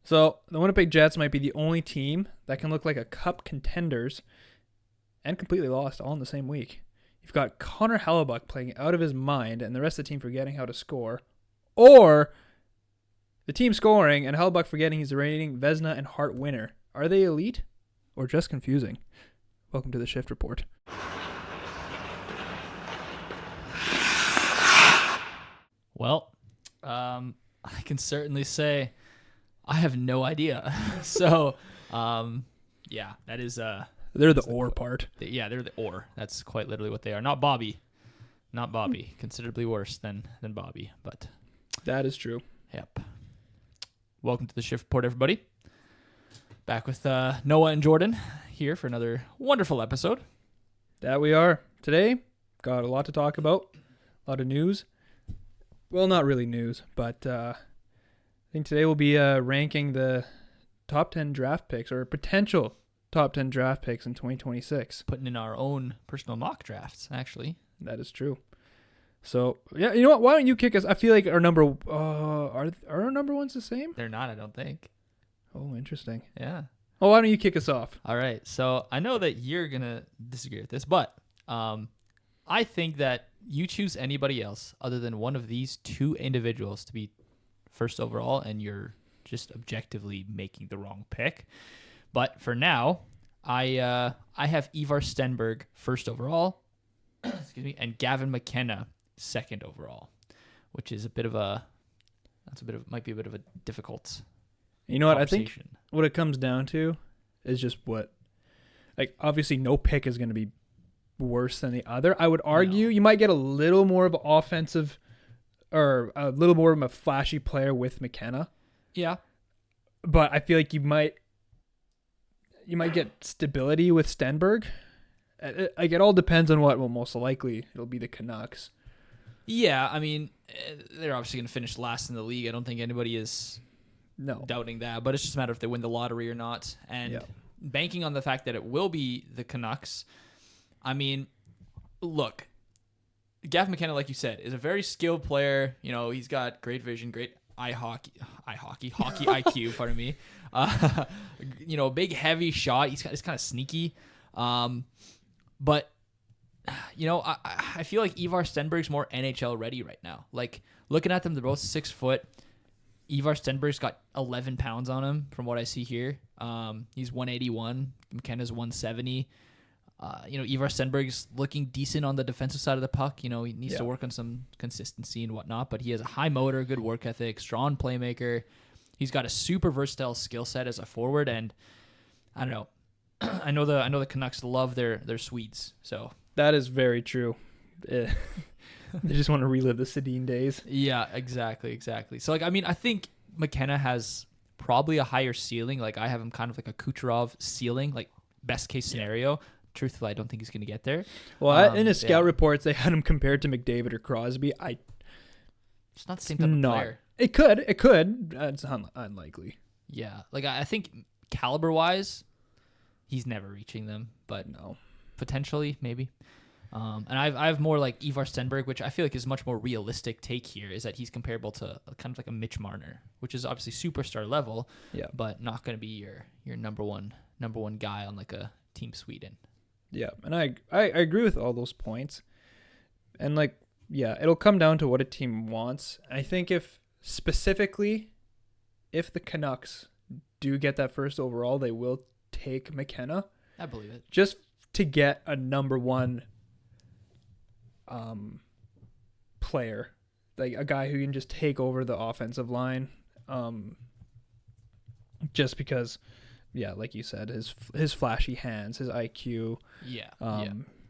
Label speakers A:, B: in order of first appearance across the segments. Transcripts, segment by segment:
A: So the Winnipeg Jets might be the only team that can look like a cup contenders and completely lost all in the same week. You've got Connor Hellebuck playing out of his mind and the rest of the team forgetting how to score. Or the team scoring and Hellebuck forgetting he's the reigning Vezina and Hart winner. Are they elite or just confusing? Welcome to the Shift Report.
B: Well, I can certainly say I have no idea. So, yeah, that is...
A: They're the or part.
B: Yeah, they're the or. That's quite literally what they are. Not Bobby. Not Bobby. Considerably worse than Bobby, but...
A: That is true.
B: Yep. Welcome to the Shift Report, everybody. Back with Noah and Jordan here for another wonderful episode.
A: That we are. Today, got a lot to talk about. A lot of news. Well, not really news, but I think today we'll be ranking the top 10 draft picks or potential top 10 draft picks in 2026.
B: Putting in our own personal mock drafts, actually.
A: That is true. So, yeah, you know what? Why don't you kick us? I feel like our number are our number ones the same?
B: They're not, I don't think.
A: Oh, interesting.
B: Yeah.
A: Well, why don't you kick us off?
B: All right. So I know that you're going to disagree with this, but I think that you choose anybody else other than one of these two individuals to be first overall, and you're just objectively making the wrong pick. But for now, I have Ivar Stenberg first overall, excuse me, and Gavin McKenna second overall, which is might be a bit of a difficult.
A: You know what? I think what it comes down to is just obviously no pick is going to be worse than the other. I would argue you might get a little more of an offensive or a little more of a flashy player with McKenna.
B: Yeah.
A: But I feel like you might get stability with Stenberg. It all depends on what. Well, most likely it'll be the Canucks.
B: Yeah, I mean, they're obviously going to finish last in the league. I don't think anybody is doubting that, but it's just a matter if they win the lottery or not. And banking on the fact that it will be the Canucks, I mean, look, Gavin McKenna, like you said, is a very skilled player. You know, he's got great vision, great hockey IQ, pardon me. Big, heavy shot. It's kind of sneaky. But, I feel like Ivar Stenberg's more NHL ready right now. Like, looking at them, they're both 6 foot. Ivar Stenberg's got 11 pounds on him from what I see here. He's 181. McKenna's 170. Ivar Stenberg's looking decent on the defensive side of the puck. You know, he needs to work on some consistency and whatnot, but he has a high motor, good work ethic, strong playmaker. He's got a super versatile skill set as a forward, and I don't know. I know the Canucks love their Swedes, so
A: that is very true. They just want to relive the Sedin days.
B: Yeah, exactly. So, I think McKenna has probably a higher ceiling. Like, I have him kind of like a Kucherov ceiling, like best case scenario. Yeah. Truthfully, I don't think he's going to get there.
A: Well, in his scout reports, they had him compared to McDavid or Crosby.
B: It's not the same type of player.
A: It could. It's unlikely.
B: Yeah, I think caliber-wise, he's never reaching them, but
A: no,
B: potentially maybe. And I have more like Ivar Stenberg, which I feel like is much more realistic take here, is that he's comparable to kind of like a Mitch Marner, which is obviously superstar level, but not going to be your number one guy on like a Team Sweden.
A: Yeah, and I agree with all those points. And it'll come down to what a team wants. I think if the Canucks do get that first overall, they will take McKenna.
B: I believe it.
A: Just to get a number one player, like a guy who can just take over the offensive line. Just because, like you said, his flashy hands, his IQ.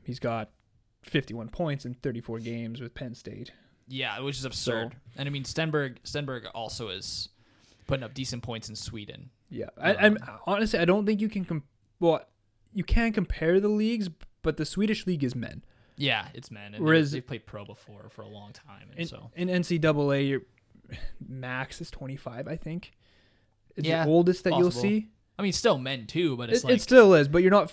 A: He's got 51 points in 34 games with Penn State. Yeah,
B: which is absurd. And I mean, Stenberg also is putting up decent points in Sweden.
A: Yeah, I'm honestly, I don't think you can. You can compare the leagues, but the Swedish league is men.
B: Yeah, it's men. And
A: whereas
B: they've played pro before for a long time. And
A: in NCAA, your max is 25, I think. It's the oldest that you'll see.
B: I mean, still men too, but
A: it still is. But you're not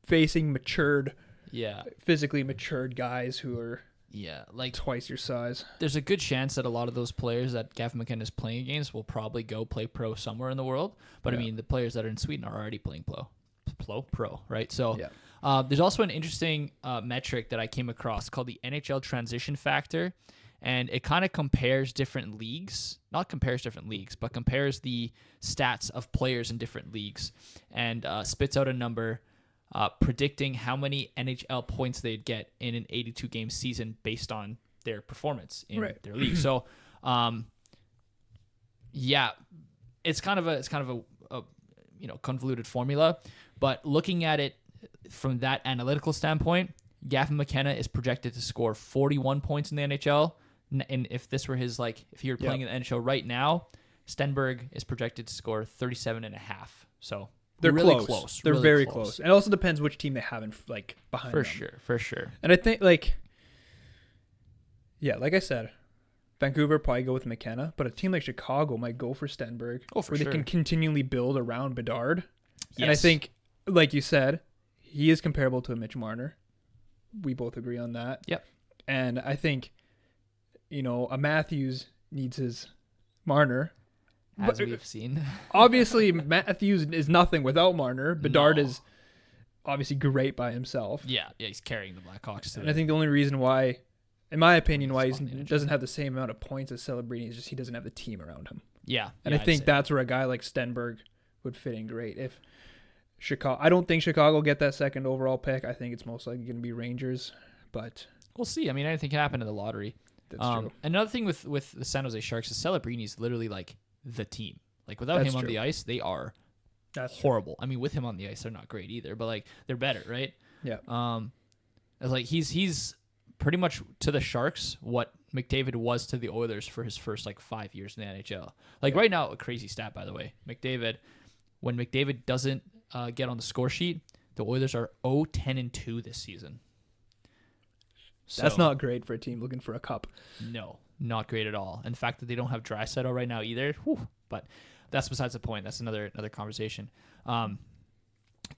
A: facing matured,
B: yeah,
A: physically matured guys who are
B: Yeah, like
A: twice your size.
B: There's a good chance that a lot of those players that Gavin McKenna is playing against will probably go play pro somewhere in the world. But I mean, the players that are in Sweden are already playing pro, right? So there's also an interesting metric that I came across called the NHL transition factor. And it kind of compares different leagues, not compares different leagues, but compares the stats of players in different leagues and spits out a number predicting how many NHL points they'd get in an 82-game season based on their performance in their league. So, it's kind of a convoluted formula, but looking at it from that analytical standpoint, Gavin McKenna is projected to score 41 points in the NHL. And if this were his, if he were playing in the NHL right now, Stenberg is projected to score 37.5. So
A: they're
B: really
A: close. They're really very close. And it also depends which team they have behind them.
B: For sure.
A: And I think, like I said, Vancouver probably go with McKenna, but a team like Chicago might go for Stenberg. They can continually build around Bedard. Yes. And I think, like you said, he is comparable to a Mitch Marner. We both agree on that.
B: Yep.
A: And I think, a Matthews needs his Marner.
B: As we've seen.
A: Obviously, Matthews is nothing without Marner. Bedard is obviously great by himself.
B: Yeah, he's carrying the Blackhawks.
A: And I think the only reason why, in my opinion, why he doesn't have the same amount of points as Celebrini is just he doesn't have the team around him.
B: Yeah.
A: And I think that's where a guy like Stenberg would fit in great. If Chicago, I don't think Chicago will get that second overall pick. I think it's most likely going to be Rangers, but
B: we'll see. I mean, anything can happen in the lottery.
A: That's true.
B: Another thing with the San Jose Sharks is Celebrini is literally like the team. Like without him on the ice, they are horrible. I mean, with him on the ice, they're not great either, but they're better, right?
A: Yeah.
B: He's pretty much to the Sharks what McDavid was to the Oilers for his first 5 years in the NHL. Right now, a crazy stat by the way. When McDavid doesn't get on the score sheet, the Oilers are 0-10-2 this season. So,
A: that's not great for a team looking for a cup.
B: No, not great at all. And the fact that they don't have Draisaitl right now either, but that's besides the point. That's another conversation. Connor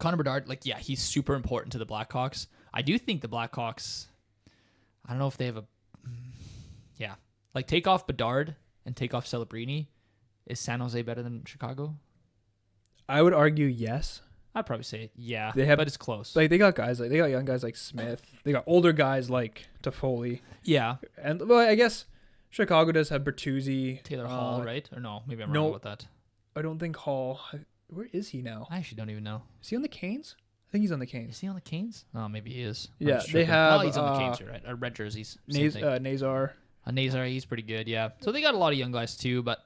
B: Bedard, he's super important to the Blackhawks. I do think the Blackhawks, I don't know if they have take off Bedard and take off Celebrini. Is San Jose better than Chicago?
A: I would argue yes.
B: I'd probably say yeah,
A: but
B: it's close.
A: They got guys they got young guys like Smith. They got older guys like Toffoli.
B: Yeah,
A: and I guess Chicago does have Bertuzzi,
B: Taylor Hall, right? Or no? Maybe I'm wrong about that.
A: I don't think Hall. Where is he now?
B: I actually don't even know.
A: Is he on the Canes? I think he's on the Canes.
B: Is he on the Canes? Oh, maybe he is.
A: Yeah, they have.
B: Oh, he's on the Canes, you're right? Red jerseys.
A: Nazar.
B: Nazar, he's pretty good. Yeah. So they got a lot of young guys too, but.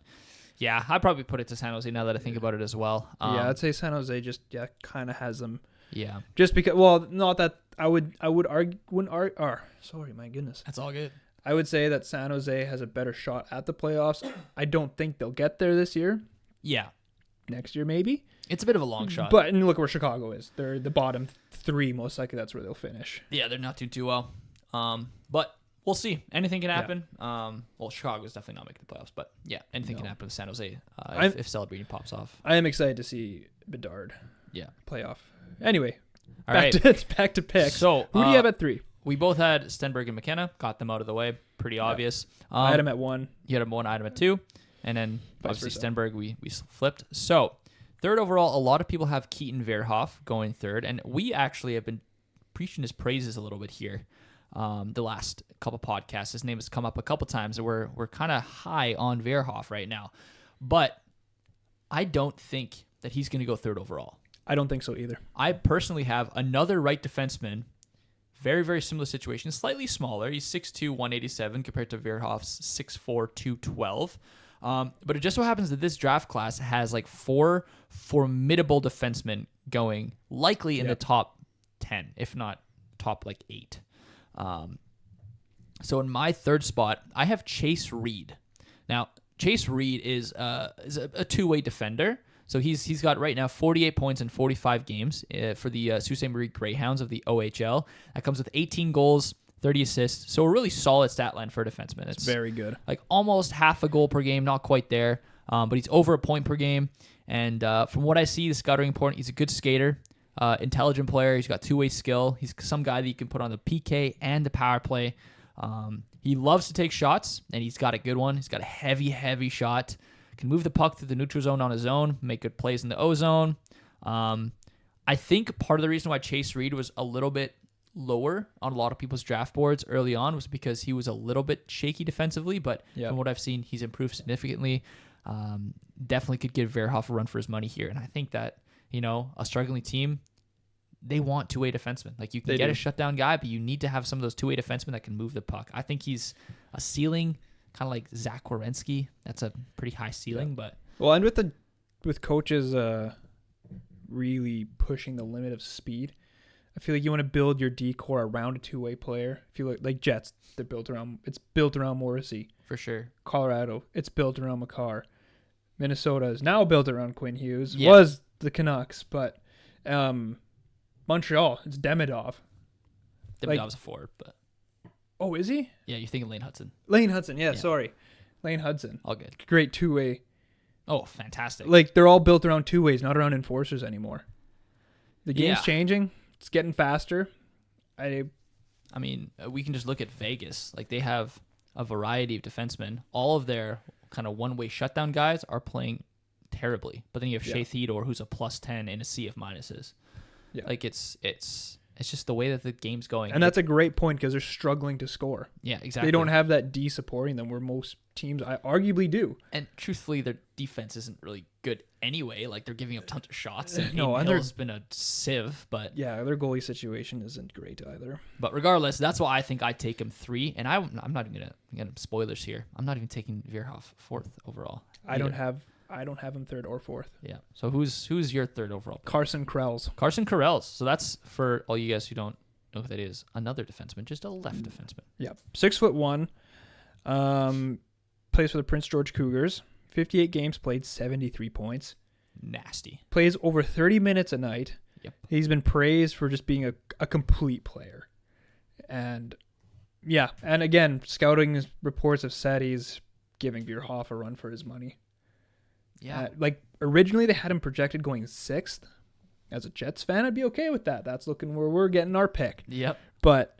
B: Yeah, I'd probably put it to San Jose now that I think about it as well.
A: I'd say San Jose just kind of has them.
B: Yeah.
A: Just because, not that I would argue, sorry, my goodness.
B: That's all good.
A: I would say that San Jose has a better shot at the playoffs. I don't think they'll get there this year.
B: Yeah.
A: Next year, maybe.
B: It's a bit of a long shot.
A: But look where Chicago is. They're the bottom three. Most likely that's where they'll finish.
B: Yeah, they're not doing too well. But we'll see. Anything can happen. Yeah. Chicago's definitely not making the playoffs, but yeah, anything can happen with San Jose if Celebrini pops off.
A: I am excited to see Bedard.
B: Yeah.
A: Playoff. Anyway,
B: back
A: to picks.
B: So
A: who do you have at 3?
B: We both had Stenberg and McKenna. Got them out of the way. Pretty obvious.
A: I had him at 1.
B: You had him 1, I had him at 2. And then obviously Stenberg we flipped. So third overall, a lot of people have Keaton Verhoff going third, and we actually have been preaching his praises a little bit here. The last couple podcasts, his name has come up a couple times, and we're kind of high on Verhoff right now, but I don't think that he's going to go third overall.
A: I don't think so either.
B: I personally have another right defenseman, very, very similar situation, slightly smaller. He's 6'2", 187 compared to Verhoff's 6'4", 212. But it just so happens that this draft class has 4 formidable defensemen going, likely in the top 10, if not top 8. So in my third spot, I have Chase Reed. Now, Chase Reed is a two-way defender. So he's got right now 48 points in 45 games for the Sault Ste. Marie Greyhounds of the OHL. That comes with 18 goals, 30 assists. So a really solid stat line for a defenseman.
A: It's very good.
B: Almost half a goal per game, not quite there, but he's over a point per game. And from what I see, the scouting report, he's a good skater. Intelligent player. He's got two-way skill. He's some guy that you can put on the PK and the power play. He loves to take shots, and he's got a good one. He's got a heavy shot. Can move the puck through the neutral zone on his own, make good plays in the O zone. I think part of the reason why Chase Reed was a little bit lower on a lot of people's draft boards early on was because he was a little bit shaky defensively, but from what I've seen, he's improved significantly. Definitely could give Verhoff a run for his money here. And I think that, a struggling team, they want two-way defensemen. Like, you can get a shutdown guy, but you need to have some of those two-way defensemen that can move the puck. I think he's a ceiling, kind of like Zach Werenski. That's a pretty high ceiling, but...
A: Well, and with coaches really pushing the limit of speed, I feel like you want to build your D-core around a two-way player. I feel like Jets, it's built around Morrissey.
B: For sure.
A: Colorado, it's built around Makar. Minnesota is now built around Quinn Hughes. Yeah. Was the Canucks, but Montreal, it's Demidov.
B: Demidov's a forward, but...
A: Oh, is he?
B: Yeah, you're thinking Lane Hudson.
A: Sorry. Lane Hudson.
B: All good.
A: Great two-way.
B: Oh, fantastic.
A: Like, they're all built around two ways, not around enforcers anymore. The game's changing. It's getting faster. I
B: mean, we can just look at Vegas. Like, they have a variety of defensemen. All of their kind of one-way shutdown guys are playing terribly. But then you have Shea Theodore, who's a +10 in a sea of minuses. Yeah. Like, it's just the way that the game's going.
A: And that's a great point because they're struggling to score.
B: Yeah, exactly.
A: They don't have that D supporting them where most teams arguably do.
B: And truthfully, their defense isn't really good anyway. Like, they're giving up tons of shots. And
A: and
B: Hill's been a sieve, but...
A: Yeah, their goalie situation isn't great either.
B: But regardless, that's why I think I'd take him 3. And I'm not even going to get spoilers here. I'm not even taking Verhoff 4th overall.
A: I don't have him 3rd or 4th.
B: Yeah. So who's your 3rd overall pick?
A: Carson Krells.
B: Carson Krells. So that's, for all you guys who don't know who that is, another defenseman, just a left defenseman.
A: Yeah. 6'1". Plays for the Prince George Cougars. 58 games played, 73 points.
B: Nasty.
A: Plays over 30 minutes a night.
B: Yep.
A: He's been praised for just being a complete player. And again, scouting reports have said he's giving Verhoff a run for his money.
B: Yeah.
A: Originally they had him projected going 6th. As a Jets fan, I'd be okay with that. That's looking where we're getting our pick.
B: Yep.
A: But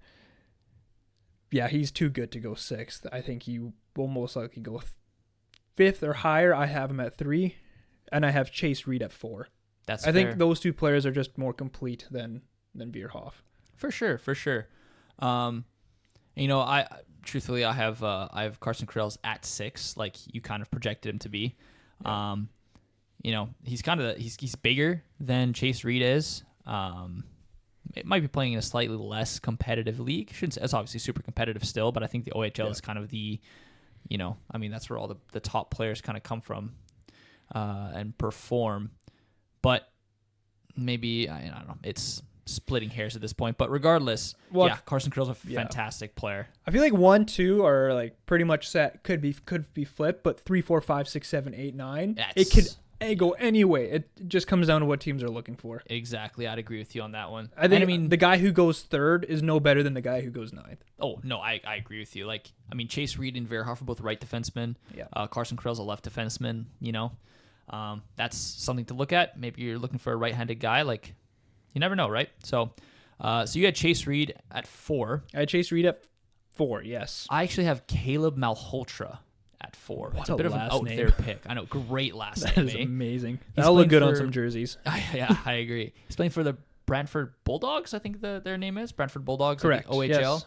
A: yeah, he's too good to go 6th. I think he will most likely go 5th or higher. I have him at 3, and I have Chase Reed at 4.
B: That's
A: I think those two players are just more complete than Verhoff.
B: For sure. I truthfully I have Carson Krells at 6, like you kind of projected him to be. Yeah. He's bigger than Chase Reed is. It might be playing in a slightly less competitive league. It's obviously super competitive still, but I think the OHL is kind of the, that's where all the top players kind of come from and perform. But maybe, I don't know, it's splitting hairs at this point. But regardless, Carson Krell's a fantastic player.
A: I feel like 1, 2 are like pretty much set. Could be flipped, but 3, 4, 5, 6, 7, 8, 9. It could go anyway. It just comes down to what teams are looking for.
B: Exactly. I'd agree with you on that one.
A: I mean, the guy who goes 3rd is no better than the guy who goes 9th.
B: Oh, no, I agree with you. Chase Reed and Verhoff are both right defensemen. Yeah. Carson Krell's a left defenseman, That's something to look at. Maybe you're looking for a right-handed guy. Like, you never know, right? So you had Chase Reed at 4.
A: I had Chase Reed at 4, yes.
B: I actually have Caleb Malhotra at 4.
A: What
B: it's a bit of an out there pick. I know, great last name.
A: That is amazing. That'll look good on some jerseys.
B: Yeah, I agree. He's playing for the Brantford Bulldogs, I think their name is. Brantford Bulldogs.
A: Correct.
B: OHL.
A: Yes.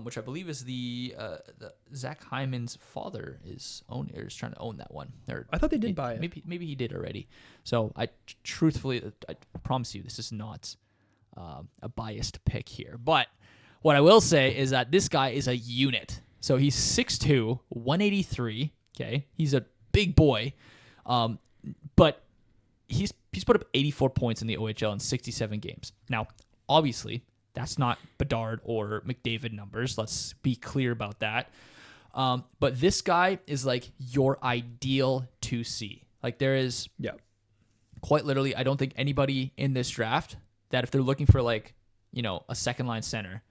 B: Which I believe is the Zach Hyman's father is trying to own that one.
A: I thought they did buy it.
B: Maybe he did already. So I promise you, this is not a biased pick here. But what I will say is that this guy is a unit. So he's 6'2", 183. Okay, he's a big boy, but he's put up 84 points in the OHL in 67 games. Now, obviously, that's not Bedard or McDavid numbers. Let's be clear about that. But this guy is like your ideal 2C. Like there is quite literally, I don't think anybody in this draft that if they're looking for like, a second line center,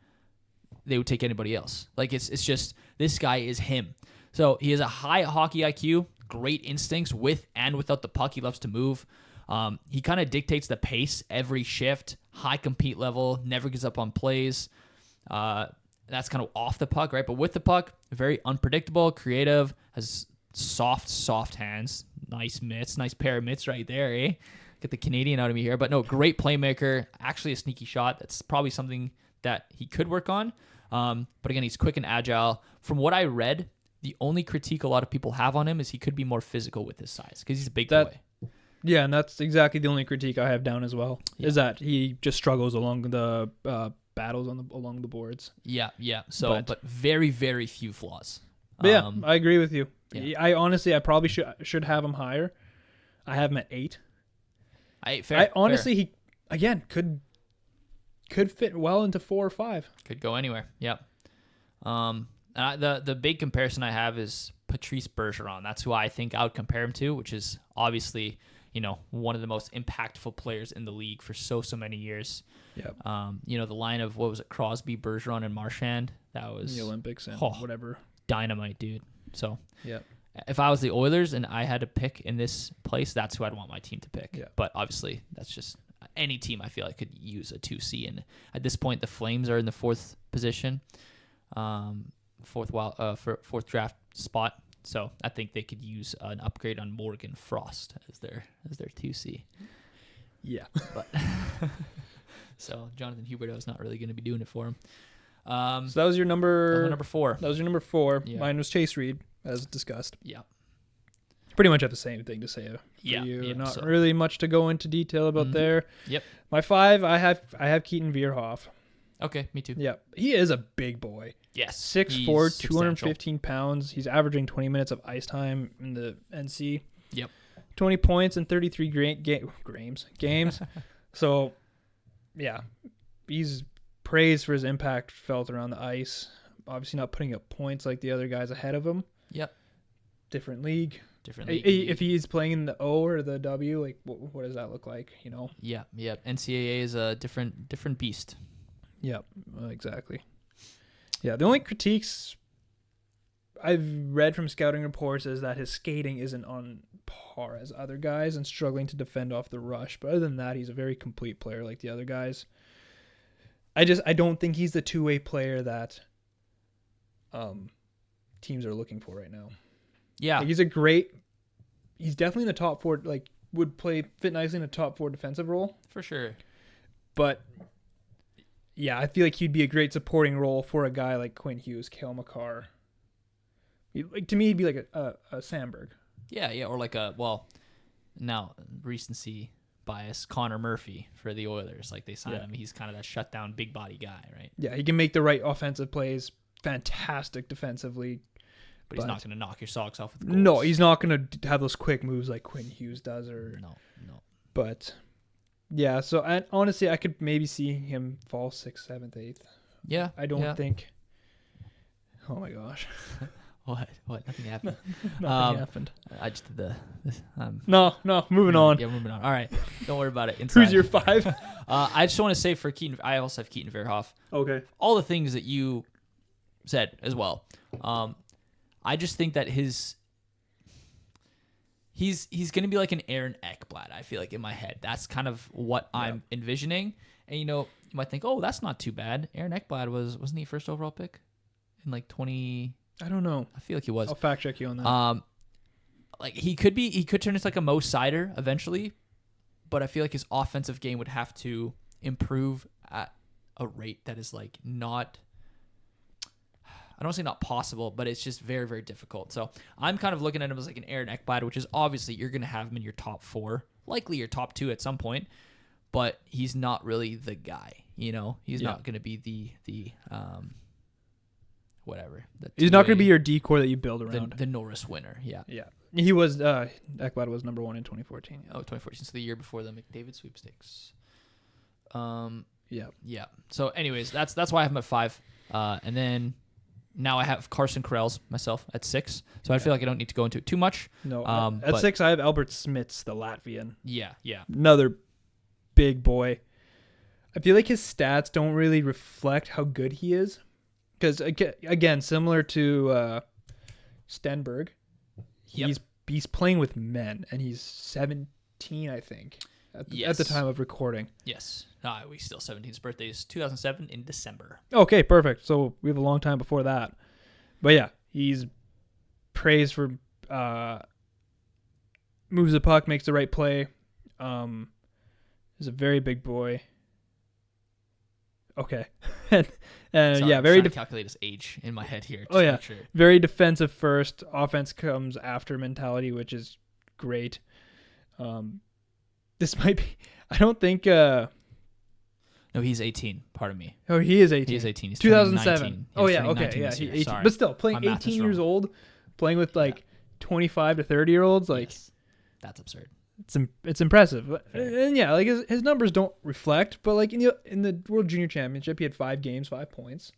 B: they would take anybody else. Like it's just, this guy is him. So he has a high hockey IQ, great instincts with and without the puck. He loves to move. He kind of dictates the pace every shift, high compete level, never gives up on plays. That's kind of off the puck, right? But with the puck, very unpredictable, creative, has soft hands, nice mitts, nice pair of mitts right there, eh? Get the Canadian out of me here. But no, great playmaker, actually a sneaky shot. That's probably something that he could work on. But again, he's quick and agile. From what I read, the only critique a lot of people have on him is he could be more physical with his size because he's a big boy.
A: Yeah, and that's exactly the only critique I have down as well, is that he just struggles along the battles along the boards.
B: Yeah. So, but very, very few flaws.
A: But yeah, I agree with you.
B: Yeah.
A: I probably should have him higher. I have him at 8.
B: Fair.
A: He again could fit well into 4 or 5.
B: Could go anywhere. Yep. The big comparison I have is Patrice Bergeron. That's who I think I would compare him to, which is obviously, one of the most impactful players in the league for so many years.
A: Yep.
B: The line of, what was it, Crosby, Bergeron, and Marchand? That was
A: the Olympics and whatever.
B: Dynamite, dude. So
A: yeah.
B: If I was the Oilers and I had to pick in this place, that's who I'd want my team to pick.
A: Yeah.
B: But obviously, that's just any team I feel like could use a 2C. And at this point, the Flames are in the 4th position, fourth draft spot. So I think they could use an upgrade on Morgan Frost as their 2C.
A: Yeah.
B: But so Jonathan Huberdeau is not really going to be doing it for him.
A: So that was your number
B: 4.
A: That was your number 4.
B: Yeah.
A: Mine was Chase Reed, as discussed.
B: Yeah.
A: Pretty much have the same thing to say for you. Not really much to go into detail about there.
B: Yep.
A: My 5, I have Keaton Vierhoff.
B: Okay, me too.
A: Yeah. He is a big boy.
B: Yes.
A: 6'4", 215 pounds. He's averaging 20 minutes of ice time in the NC.
B: Yep.
A: 20 points in 33 games. So, yeah. He's praised for his impact felt around the ice. Obviously not putting up points like the other guys ahead of him.
B: Yep.
A: Different league.
B: If
A: he's playing in the O or the W, like what does that look like?
B: Yeah. NCAA is a different beast.
A: Yep. Exactly. Yeah. The only critiques I've read from scouting reports is that his skating isn't on par as other guys and struggling to defend off the rush. But other than that, he's a very complete player like the other guys. I don't think he's the two-way player that teams are looking for right now.
B: Yeah.
A: Like he's definitely in the top 4, like would fit nicely in a top 4 defensive role.
B: For sure. But
A: yeah, I feel like he'd be a great supporting role for a guy like Quinn Hughes, Cale Makar. To me, he'd be like a Sandberg.
B: Yeah, or like now recency bias, Connor Murphy for the Oilers. Like they signed him. He's kind of that shutdown big body guy, right?
A: Yeah, he can make the right offensive plays, fantastic defensively.
B: But he's not going to knock your socks off with goals.
A: No, he's not going to have those quick moves like Quinn Hughes does. No. But, yeah, so honestly, I could maybe see him fall 6th, 7th, 8th.
B: Yeah.
A: I don't think... Oh, my gosh.
B: What? Nothing happened.
A: Nothing happened.
B: I just did
A: No, moving on.
B: Yeah, moving on. All right. Don't worry about it.
A: Who's your 5?
B: I just want to say for Keaton, I also have Keaton Vierhoff.
A: Okay.
B: All the things that you said as well. I just think that he's going to be like an Aaron Ekblad, I feel like, in my head. That's kind of what I'm envisioning. And, you might think, oh, that's not too bad. Aaron Ekblad wasn't he first overall pick in like 20...
A: I don't know.
B: I feel like he was.
A: I'll fact check you on that.
B: Like he could turn into like a Mo Sider eventually, but I feel like his offensive game would have to improve at a rate that is like not... I don't want to say not possible, but it's just very, very difficult. So I'm kind of looking at him as like an Aaron Ekblad, which is obviously you're going to have him in your top 4, likely your top 2 at some point, but he's not really the guy. He's not going to be the whatever.
A: He's not going to be your decor that you build around.
B: The Norris winner. Yeah.
A: Yeah. He was Ekblad was number 1 in 2014. Yeah.
B: Oh, 2014. So the year before the McDavid sweepstakes.
A: Yeah.
B: So anyways, that's why I have him at 5. And then now I have Carson Karels myself at 6. So I feel like I don't need to go into it too much.
A: No. At 6, I have Albert Smits, the Latvian.
B: Yeah.
A: Another big boy. I feel like his stats don't really reflect how good he is. Because, again, similar to Stenberg, he's playing with men, and he's 17, I think, at the time of recording.
B: Yes. We still 17's birthday is 2007 in December.
A: Okay, perfect. So we have a long time before that. But yeah, he's praised for moves the puck, makes the right play. He's a very big boy. Okay. and
B: Sorry,
A: yeah,
B: I'm
A: very
B: trying to calculate his age in my head here.
A: Oh yeah,
B: sure.
A: Very defensive first, offense comes after mentality, which is great. This might be. I don't think.
B: No, he's 18. Pardon me.
A: Oh, he is 18.
B: He is 18. He's
A: 2007.
B: Oh yeah,
A: okay, yeah.
B: He's
A: 18. But still, playing 18 years old, playing with like 25 to 30 year olds, like
B: that's absurd.
A: It's impressive. And yeah, like his numbers don't reflect, but like in the World Junior Championship, he had 5 games, 5 points.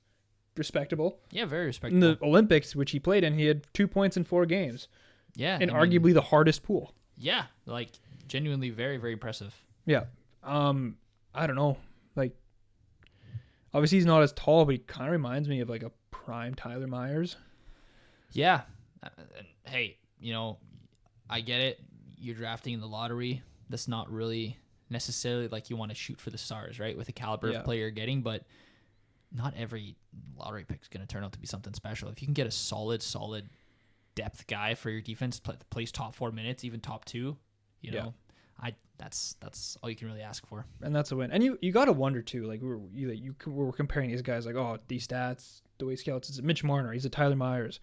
A: Respectable.
B: Yeah, very respectable.
A: In the Olympics, which he played in, he had 2 points in 4 games.
B: Yeah.
A: And arguably the hardest pool.
B: Yeah, like genuinely very, very impressive.
A: Yeah. I don't know. Like, obviously he's not as tall, but he kind of reminds me of like a prime Tyler Myers.
B: Yeah. Hey, I get it. You're drafting in the lottery. That's not really necessarily like you want to shoot for the stars, right? With the caliber of player you're getting, but not every lottery pick is going to turn out to be something special. If you can get a solid depth guy for your defense, plays top 4 minutes, even top 2, that's all you can really ask for. And
A: that's a win. And you got to wonder too, like we're comparing these guys, like, oh, these stats, the way scouts, is Mitch Marner, he's a Tyler Myers.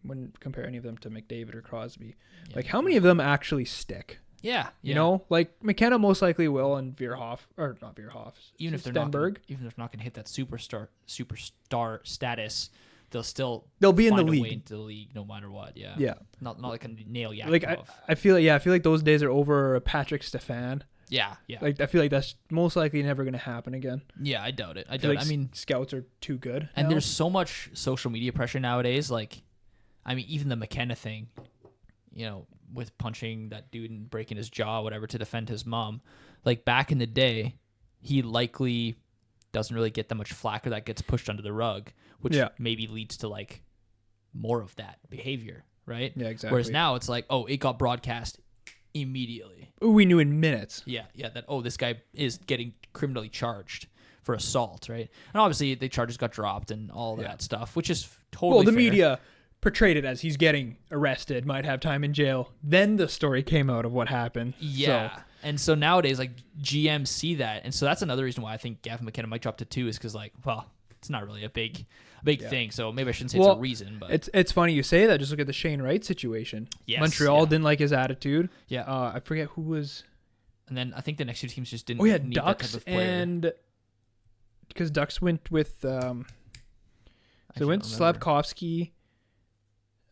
A: Wouldn't compare any of them to McDavid or Crosby. Like, how many of them actually stick?
B: Yeah.
A: You know, like McKenna most likely will, and Veerhoff, or not Veerhoff,
B: even if they're
A: STENBERG.
B: Even if they're not going to hit that superstar status, they'll
A: be in the
B: find a
A: league.
B: way into the league no matter what. Yeah.
A: Yeah.
B: Not like a nail Yakupov.
A: Like I feel like those days are over. Patrick Stefan.
B: Yeah.
A: Like I feel like that's most likely never going to happen again.
B: Yeah, I doubt it.
A: I mean, scouts are too good.
B: And there's so much social media pressure nowadays. Like, I mean, even the McKenna thing, with punching that dude and breaking his jaw, whatever, to defend his mom. Like, back in the day, he likely doesn't really get that much flack, or that gets pushed under the rug, which maybe leads to like more of that behavior, right?
A: Yeah, exactly.
B: Whereas now it's like, oh, it got broadcast immediately.
A: We knew in minutes.
B: Yeah, that, oh, this guy is getting criminally charged for assault, right? And obviously the charges got dropped and all that stuff, which is totally
A: the
B: fair.
A: Media portrayed it as he's getting arrested, might have time in jail. Then the story came out of what happened.
B: Yeah. So. And so nowadays, like, GMs see that. And so that's another reason why I think Gavin McKenna might drop to 2, is because, like, well, it's not really a big thing. So maybe I shouldn't say it's a reason. But
A: it's funny you say that. Just look at the Shane Wright situation.
B: Yes,
A: Montreal didn't like his attitude.
B: Yeah.
A: I forget who was.
B: And then I think the next 2 teams just didn't need
A: Ducks,
B: that type of player.
A: And because Ducks went with Slavkovsky.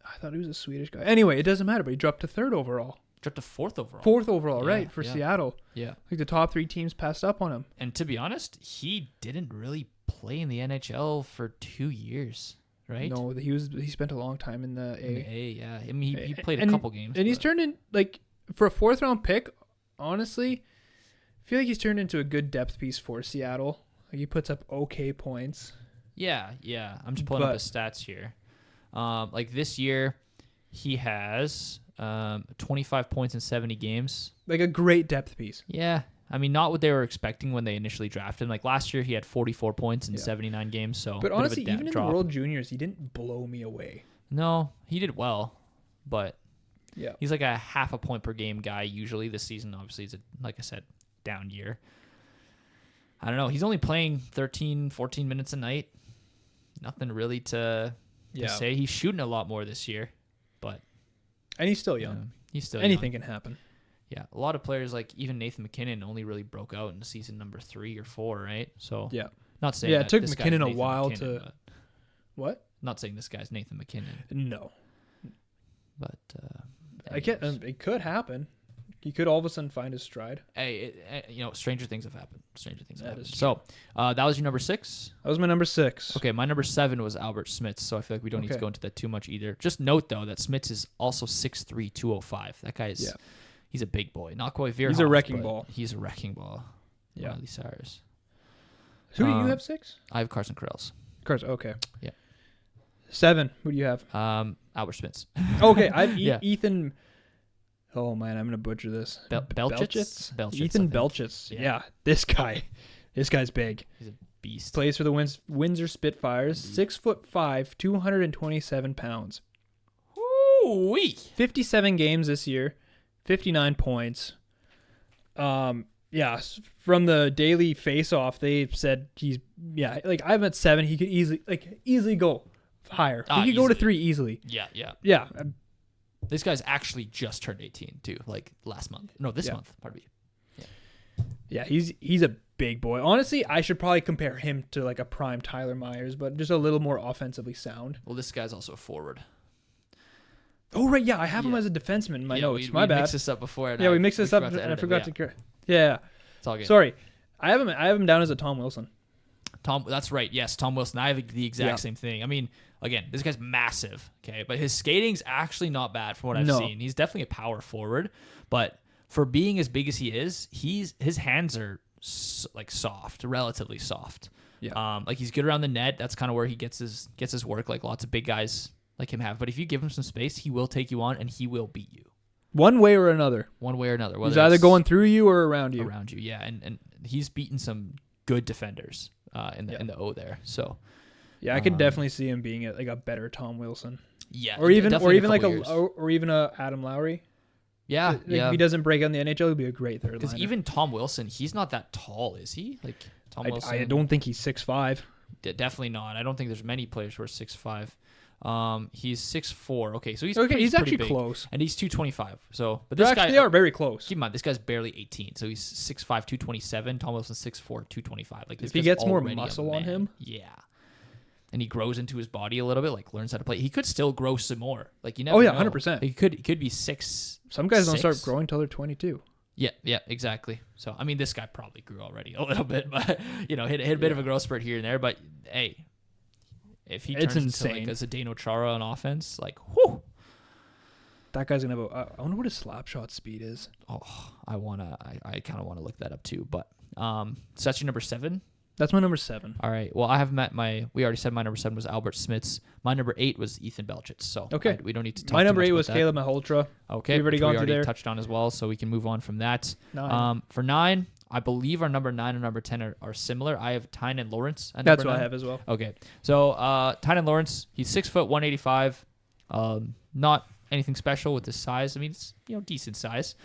A: I thought he was a Swedish guy. Anyway, it doesn't matter, but he dropped to 3rd overall.
B: Dropped to 4th overall.
A: 4th overall, right, for Seattle.
B: Yeah.
A: Like, the top 3 teams passed up on him.
B: And to be honest, he didn't really play in the NHL for 2 years, right?
A: No, he spent a long time in the A.
B: In the A, yeah. I mean, he played a couple games.
A: And he's turned in, like, for a 4th round pick, honestly, I feel like he's turned into a good depth piece for Seattle. Like, he puts up okay points.
B: Yeah. I'm just pulling up his stats here. Like, this year, he has 25 points in 70 games.
A: Like, a great depth piece.
B: Yeah. I mean, not what they were expecting when they initially drafted him. Like, last year, he had 44 points in 79 games. So,
A: but honestly, even in the World Juniors, he didn't blow me away.
B: No, he did well, but
A: yeah,
B: he's like a half a point per game guy usually. This season, obviously, is like I said, down year. I don't know. He's only playing 13, 14 minutes a night. Nothing really to say. He's shooting a lot more this year,
A: and he's still young. Anything can happen.
B: Yeah, a lot of players, like even Nathan McKinnon, only really broke out in season number 3 or 4, right? So not saying
A: it took McKinnon a while to. What?
B: Not saying this guy's Nathan McKinnon.
A: No,
B: but
A: it could happen. He could all of a sudden find his stride.
B: Hey, stranger things have happened. So, that was your number 6?
A: That was my number 6.
B: Okay, my number 7 was Albert Smits, so I feel like we don't need to go into that too much either. Just note, though, that Smits is also 6'3", 205. That guy is, he's a big boy. Not quite Veerhoff.
A: He's a wrecking ball.
B: He's a wrecking ball. Yeah. Miley Cyrus.
A: Who do you have 6?
B: I have Carson Krells.
A: Carson, okay.
B: Yeah.
A: 7, who do you have?
B: Albert Smits.
A: Okay, I have Ethan... Oh man, I'm gonna butcher this.
B: Belchitz?
A: Ethan Belchitz. Yeah, this guy's big.
B: He's a beast.
A: Plays for the Windsor Spitfires. 6'5", 227 pounds.
B: Woo-wee.
A: 57 games this year, 59 points. Yeah, from the daily face-off, they said I'm at 7. He could easily go higher. He could go to 3 easily.
B: Yeah. This guy's actually just turned 18 too, like last month. No, this month. Pardon me.
A: Yeah, he's a big boy. Honestly, I should probably compare him to like a prime Tyler Myers, but just a little more offensively sound.
B: Well, this guy's also a forward.
A: Oh right, yeah, I have him as a defenseman in my notes. My bad.
B: We mixed this up before.
A: We mixed this up, and I forgot to. Yeah,
B: it's all good.
A: Sorry, I have him down as a Tom Wilson.
B: That's right. Yes, Tom Wilson. I have the exact same thing. I mean, again, this guy's massive. Okay, but his skating's actually not bad from what I've seen. He's definitely a power forward, but for being as big as he is, his hands are soft, relatively soft.
A: Yeah.
B: Like he's good around the net. That's kind of where he gets his work. Like lots of big guys like him have. But if you give him some space, he will take you on and he will beat you.
A: One way or another. He's either going through you or around you.
B: Around you, yeah. And he's beaten some good defenders in the O there. So
A: yeah, I could definitely see him being a better Tom Wilson.
B: Yeah,
A: or even a Adam Lowry.
B: Yeah,
A: If he doesn't break out in the NHL, he'll be a great third liner.
B: Because even Tom Wilson, he's not that tall, is he? Like Tom Wilson,
A: I don't think he's 6'5".
B: Definitely not. I don't think there's many players who are 6'5". He's 6'4". Okay, so he's
A: actually
B: big,
A: close,
B: and he's 225. So, but
A: they are very close.
B: Keep in mind, this guy's barely 18, so he's 6'5", 227. Tom Wilson's 6'4", 225. Like
A: if he gets more muscle on him,
B: yeah. And he grows into his body a little bit, like learns how to play. He could still grow some more. Like you never know.
A: 100%.
B: He could be 6.
A: Some guys don't start growing till they're 22.
B: Yeah, exactly. So I mean, this guy probably grew already a little bit, but hit a bit of a growth spurt here and there. But hey, if he turns into like a Zdeno Chara on offense, like whoo,
A: that guy's gonna have I wonder what his slap shot speed is.
B: Oh, I kind of want to look that up too. But so that's your number 7.
A: That's my number 7.
B: All right. Well, we already said my number 7 was Albert Smits. My number 8 was Ethan Belchitz. So
A: okay,
B: we don't need to talk
A: my number
B: too
A: 8
B: much
A: was Caleb Malhotra.
B: Okay.
A: We've already
B: touched on as well, so we can move on from that.
A: 9.
B: For 9, I believe our number 9 and number 10 are similar. I have Tyne and Lawrence.
A: That's what I have as well.
B: Okay. So Tyne and Lawrence, he's 6 foot 185. Not anything special with his size. I mean, it's decent size.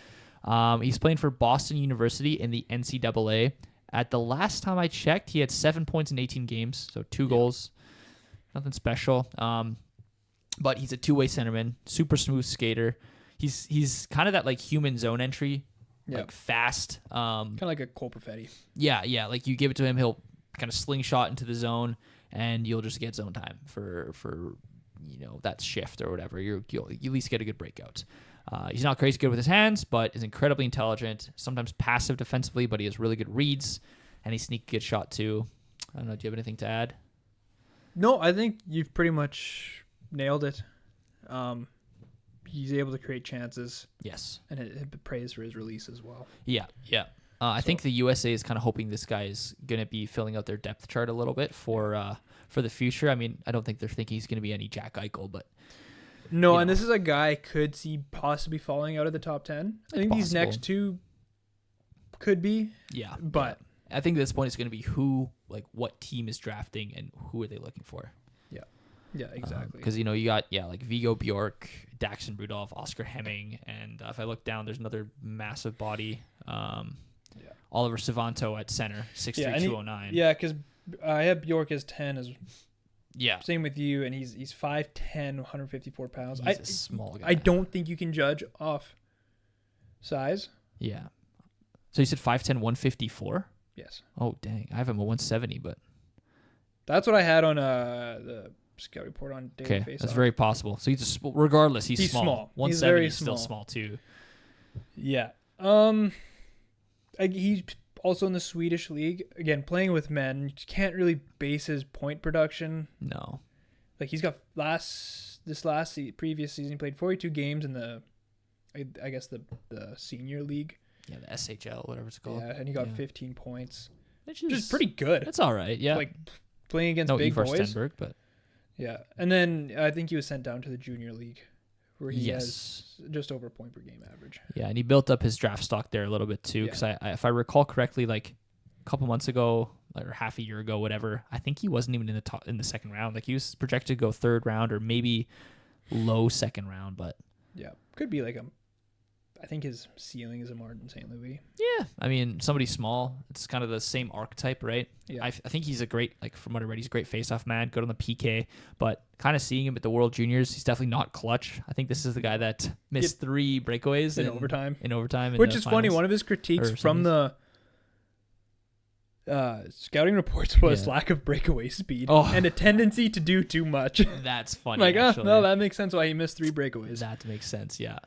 B: He's playing for Boston University in the NCAA. At the last time I checked, he had 7 points in 18 games, so 2 goals. Nothing special. But he's a two-way centerman, super smooth skater. He's kind of that like human zone entry, like fast.
A: Kind of like a Cole Perfetti.
B: Yeah. Like you give it to him, he'll kind of slingshot into the zone, and you'll just get zone time for that shift or whatever. You'll at least get a good breakout. He's not crazy good with his hands, but is incredibly intelligent. Sometimes passive defensively, but he has really good reads, and he sneaks a good shot too. I don't know. Do you have anything to add?
A: No, I think you've pretty much nailed it. He's able to create chances.
B: Yes,
A: and it prays for his release as well.
B: Yeah. I think the USA is kind of hoping this guy is going to be filling out their depth chart a little bit for the future. I mean, I don't think they're thinking he's going to be any Jack Eichel, but.
A: No, and this is a guy I could see possibly falling out of the top 10. I think these next 2 could be.
B: Yeah.
A: But
B: I think at this point it's going to be what team is drafting and who are they looking for.
A: Yeah. Yeah, exactly.
B: Because, you got, like Viggo Bjork, Daxton Rudolph, Oscar Hemming, and if I look down, there's another massive body. Oliver Savanto at center, 6'3", 209.
A: Yeah, because I have Bjork as 10 as
B: yeah.
A: Same with you, and he's 5'10", 154 pounds.
B: He's a small guy.
A: I don't think you can judge off size.
B: Yeah. So you said 5'10", 154?
A: Yes.
B: Oh, dang. I have him at 170, but...
A: That's what I had on the scout report on Daily Face.
B: That's very possible. So regardless, he's small. 170 is still small, too.
A: Yeah. He's also in the Swedish league. Again, playing with men, you can't really base his point production.
B: No.
A: Like he's got previous season, he played 42 games in the senior league.
B: Yeah, the SHL, whatever it's called.
A: Yeah, and he got 15 points.
B: Which
A: is pretty good.
B: That's all right, yeah.
A: Like playing against big boys.
B: STENBERG, but...
A: Yeah, and then I think he was sent down to the junior league where he has just over a point per game average.
B: Yeah, and he built up his draft stock there a little bit too, because if I recall correctly, like a couple months ago or half a year ago, whatever, I think he wasn't even in the second round. Like he was projected to go third round or maybe low second round, but
A: yeah, could be like I think his ceiling is a Martin St. Louis.
B: Yeah, I mean, somebody small. It's kind of the same archetype, right?
A: Yeah.
B: I think he's a great, like from what I read, he's a great face-off man, good on the PK, but kind of seeing him at the World Juniors, he's definitely not clutch. I think this is the guy that missed 3 breakaways
A: in overtime.
B: Which
A: is funny. One of his critiques from the scouting reports was lack of breakaway speed and a tendency to do too much.
B: That's funny.
A: Like, no, that makes sense why he missed 3 breakaways.
B: That makes sense, yeah.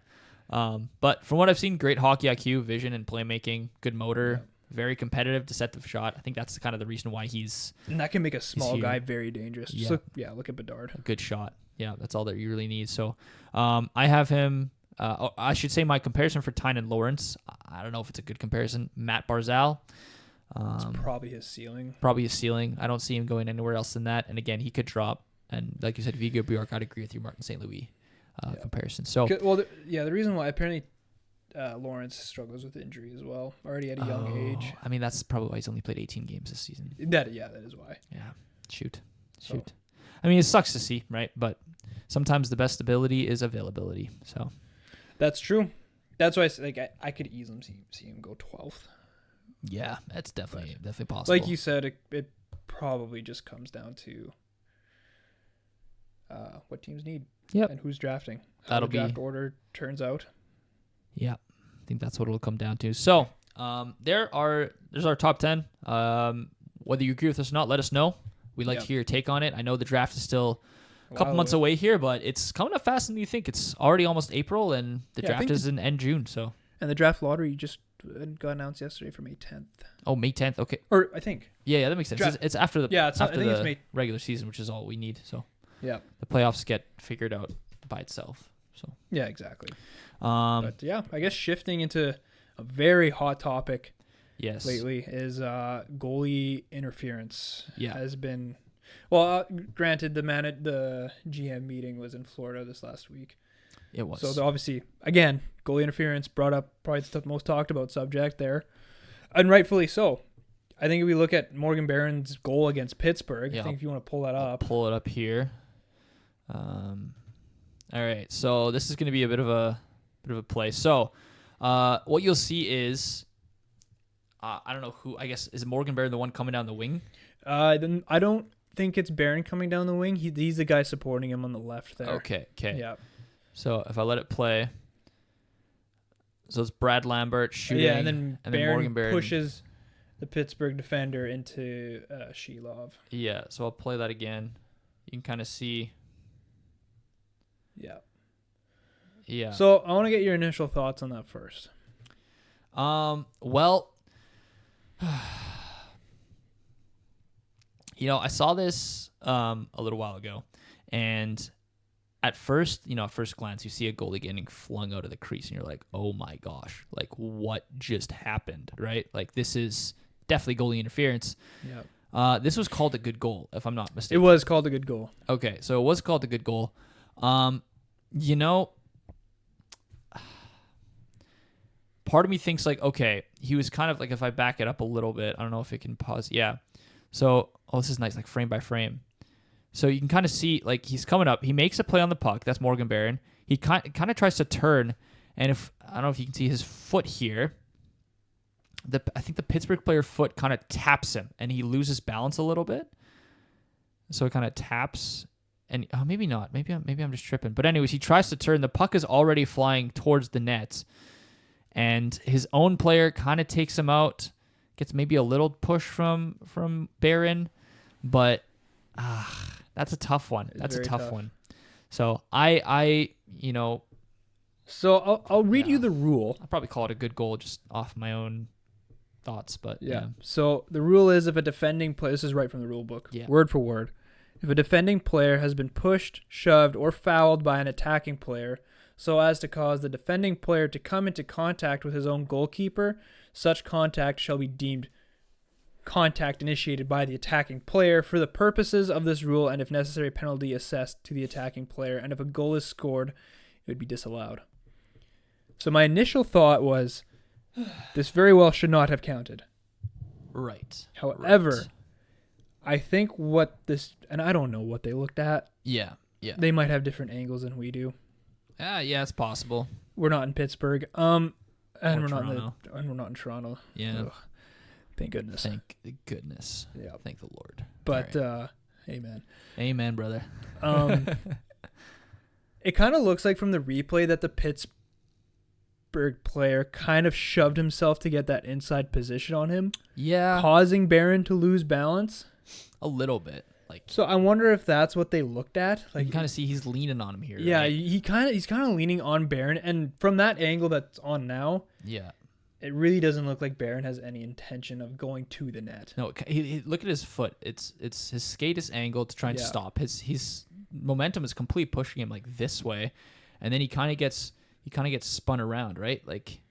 B: But from what I've seen, great hockey IQ, vision, and playmaking, good motor, very competitive, deceptive shot. I think that's kind of the reason why
A: and that can make a small guy very dangerous.
B: Yeah.
A: Look at Bedard.
B: A good shot. Yeah, that's all that you really need. So I have him, I should say my comparison for Tynan Lawrence, I don't know if it's a good comparison, Matt Barzal.
A: It's probably his ceiling.
B: I don't see him going anywhere else than that. And again, he could drop. And like you said, Viggo Bjork, I'd agree with you, Martin St. Louis. Comparison. So
A: the reason why apparently Lawrence struggles with injury as well, already at a young age.
B: I mean, that's probably why he's only played 18 games this season.
A: That is why.
B: Yeah. Shoot. I mean, it sucks to see, right? But sometimes the best ability is availability. So
A: that's true. That's why I could easily see him go 12th.
B: Yeah, that's definitely possible.
A: Like you said, it probably just comes down to what teams need.
B: Yep.
A: And who's drafting.
B: That'll
A: the draft order turns out.
B: Yeah. I think that's what it'll come down to. So, there's our top 10. Whether you agree with us or not, let us know. We'd like to hear your take on it. I know the draft is still a couple months away here, but it's coming up faster than you think. It's already almost April, and the draft is in end June. So.
A: And the draft lottery just got announced yesterday for May 10th.
B: Oh, May 10th. Okay.
A: Or I think.
B: Yeah, that makes sense. It's after the
A: it's
B: regular season, which is all we need. So.
A: Yeah.
B: The playoffs get figured out by itself. So.
A: Yeah, exactly. But yeah, I guess shifting into a very hot topic lately is goalie interference.
B: Yeah.
A: Has been granted the GM meeting was in Florida this last week.
B: It was.
A: So obviously, again, goalie interference brought up probably the most talked about subject there. And rightfully so. I think if we look at Morgan Barron's goal against Pittsburgh, I think if you want to pull that up.
B: Pull it up here. All right, so this is going to be a bit of a play. So, what you'll see is, I don't know who. I guess is Morgan Barron the one coming down the wing?
A: Then I don't think it's Barron coming down the wing. He's the guy supporting him on the left there.
B: Okay.
A: Yeah.
B: So if I let it play, so it's Brad Lambert shooting.
A: Yeah, and then
B: Morgan Barron
A: pushes the Pittsburgh defender into Sheilov.
B: Yeah, so I'll play that again. You can kind of see.
A: Yeah.
B: Yeah.
A: So I want to get your initial thoughts on that first.
B: Well, I saw this a little while ago, and at first glance, you see a goalie getting flung out of the crease, and you're like, oh my gosh, like what just happened, right? Like this is definitely goalie interference.
A: Yeah.
B: This was called a good goal, if I'm not mistaken.
A: It was called a good goal.
B: Okay, so it was called a good goal. Part of me thinks like, okay, he was kind of like, if I back it up a little bit, I don't know if it can pause. Yeah. So, this is nice, like frame by frame. So you can kind of see, like he's coming up. He makes a play on the puck. That's Morgan Barron. He kind of tries to turn, and I don't know if you can see his foot here. I think the Pittsburgh player foot kind of taps him, and he loses balance a little bit. So it kind of taps, and maybe not. Maybe I'm just tripping. But anyways, he tries to turn. The puck is already flying towards the net, and his own player kind of takes him out. Gets maybe a little push from Barron, but that's a tough one. That's a tough one. So
A: So I'll read you the rule.
B: I'll probably call it a good goal just off my own thoughts, but yeah.
A: So the rule is if a defending player, this is right from the rule book, word for word. If a defending player has been pushed, shoved, or fouled by an attacking player so as to cause the defending player to come into contact with his own goalkeeper, such contact shall be deemed contact initiated by the attacking player for the purposes of this rule, and if necessary, penalty assessed to the attacking player. And if a goal is scored it would be disallowed. So my initial thought was, this very well should not have counted.
B: Right.
A: However, I think and I don't know what they looked at.
B: Yeah.
A: They might have different angles than we do.
B: Yeah, it's possible.
A: We're not in Pittsburgh. And we're
B: Toronto.
A: not in Toronto.
B: Yeah.
A: Ugh. Thank goodness.
B: Thank goodness.
A: Yeah.
B: Thank the Lord.
A: But amen.
B: Amen, brother.
A: It kind of looks like from the replay that the Pittsburgh player kind of shoved himself to get that inside position on him.
B: Yeah.
A: Causing Barron to lose balance.
B: A little bit.
A: So I wonder if that's what they looked at.
B: You can kind of see he's leaning on him here.
A: Yeah,
B: right?
A: he's kind of leaning on Barron, and from that angle that's on now,
B: yeah,
A: it really doesn't look like Barron has any intention of going to the net.
B: No, look at his foot. It's his skate is angled to try and stop. His momentum is completely pushing him like this way, and then he kind of gets spun around, right? Like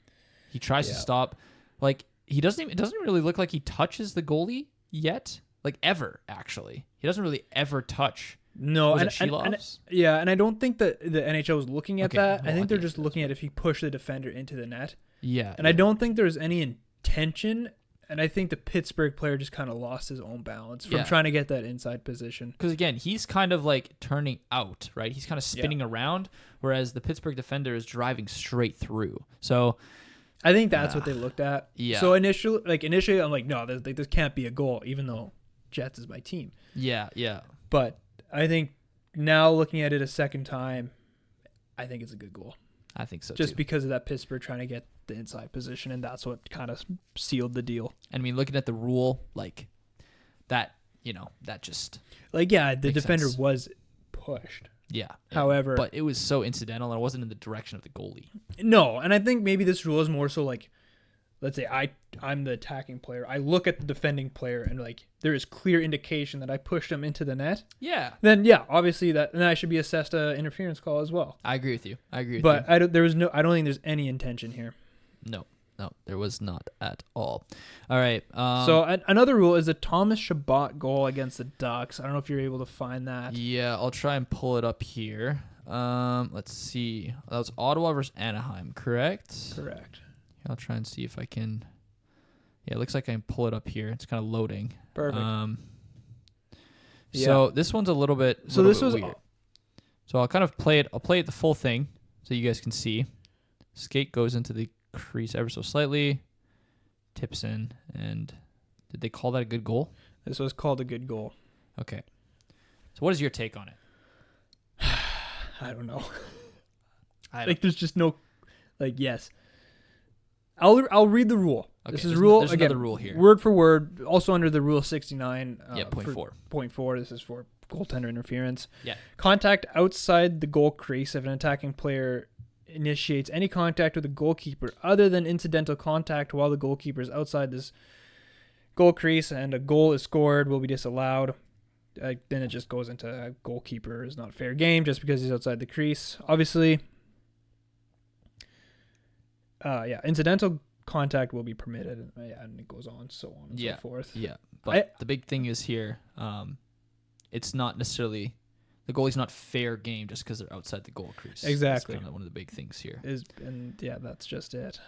B: he tries to stop. Like it doesn't really look like he touches the goalie yet. Like ever, actually. He doesn't really ever touch.
A: No, and I don't think that the NHL is looking at that. I think they're just looking at if he pushed the defender into the net.
B: Yeah.
A: And I don't think there's any intention, and I think the Pittsburgh player just kind of lost his own balance from trying to get that inside position.
B: Because again, he's kind of like turning out, right? He's kind of spinning around, whereas the Pittsburgh defender is driving straight through. So
A: I think that's what they looked at.
B: Yeah.
A: So initially, I'm like, no, this can't be a goal, even though Jets is my team.
B: Yeah.
A: But I think now looking at it a second time, I think it's a good goal.
B: I think so
A: just
B: too.
A: Because of that Pittsburgh trying to get the inside position, and that's what kind of sealed the deal.
B: And I mean, looking at the rule, like that, that just
A: the defender was pushed.
B: Yeah.
A: However,
B: but it was so incidental and it wasn't in the direction of the goalie.
A: No, and I think maybe this rule is more so like, let's say I'm the attacking player. I look at the defending player and like there is clear indication that I pushed him into the net.
B: Yeah.
A: Then obviously then I should be assessed an interference call as well.
B: I agree with you.
A: But I don't think there's any intention here.
B: No, there was not at all. All right.
A: So another rule is the Thomas Chabot goal against the Ducks. I don't know if you're able to find that.
B: Yeah, I'll try and pull it up here. Let's see. That was Ottawa versus Anaheim, correct?
A: Correct.
B: I'll try and see if I can. Yeah, it looks like I can pull it up here. It's kind of loading.
A: Perfect.
B: So this one's a little bit.
A: So this was
B: weird. So I'll kind of play it. I'll play it the full thing so you guys can see. Skate goes into the crease ever so slightly, tips in, and did they call that a good goal?
A: This was called a good goal.
B: Okay. So what is your take on it?
A: I don't know. There's just no, yes. I'll read the rule.
B: Okay,
A: this is rule again.
B: Another rule here,
A: word for word. Also under the rule 69.
B: Point
A: 4. This is for goaltender interference.
B: Yeah.
A: Contact outside the goal crease if an attacking player initiates any contact with the goalkeeper other than incidental contact while the goalkeeper is outside this goal crease and a goal is scored will be disallowed. Then it just goes into a goalkeeper is not fair game just because he's outside the crease. Obviously. Incidental contact will be permitted, and it goes on, so on and so forth.
B: Yeah, but the big thing is here, it's not necessarily the goalie's not fair game just because they're outside the goal crease.
A: Exactly,
B: that's kind of one of the big things here.
A: That's just it.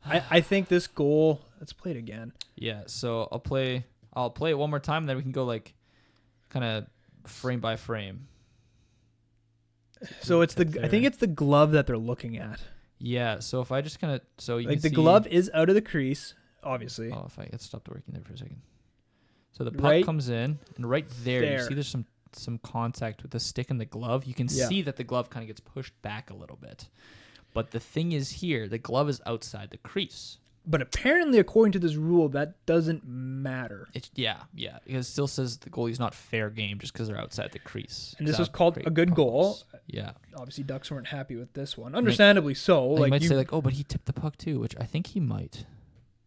A: I think this goal. Let's play it again.
B: Yeah, so I'll play it one more time, and then we can go like kind of frame by frame.
A: So I think it's the glove that they're looking at.
B: Yeah, so if I just kind of you
A: like
B: can
A: the
B: see,
A: glove is out of the crease, obviously.
B: Oh, if I get stopped working there for a second. So the puck comes in, and right there you see there's some contact with the stick and the glove. You can see that the glove kind of gets pushed back a little bit. But the thing is here, the glove is outside the crease.
A: But apparently, according to this rule, that doesn't matter.
B: Because it still says the goalie's not fair game just because they're outside the crease.
A: And this was called a good goal.
B: Yeah.
A: Obviously, Ducks weren't happy with this one. Understandably so.
B: You might say, oh, but he tipped the puck too, which I think he might.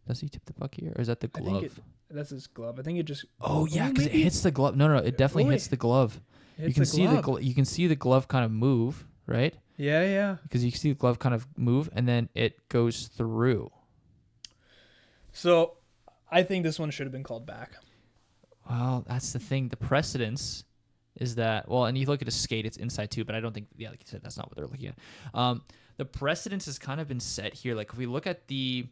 B: Does he tip the puck here? Or is that the glove?
A: That's his glove. I think it just...
B: Oh, yeah, because it hits the glove. No, it definitely hits the glove. You can see the glove kind of move, right?
A: Yeah.
B: Because you can see the glove kind of move, and then it goes through.
A: So, I think this one should have been called back.
B: Well, that's the thing. The precedence is that, well, and you look at a skate, it's inside too, but I don't think, yeah, like you said, that's not what they're looking at. The precedence has kind of been set here. Like if we look at the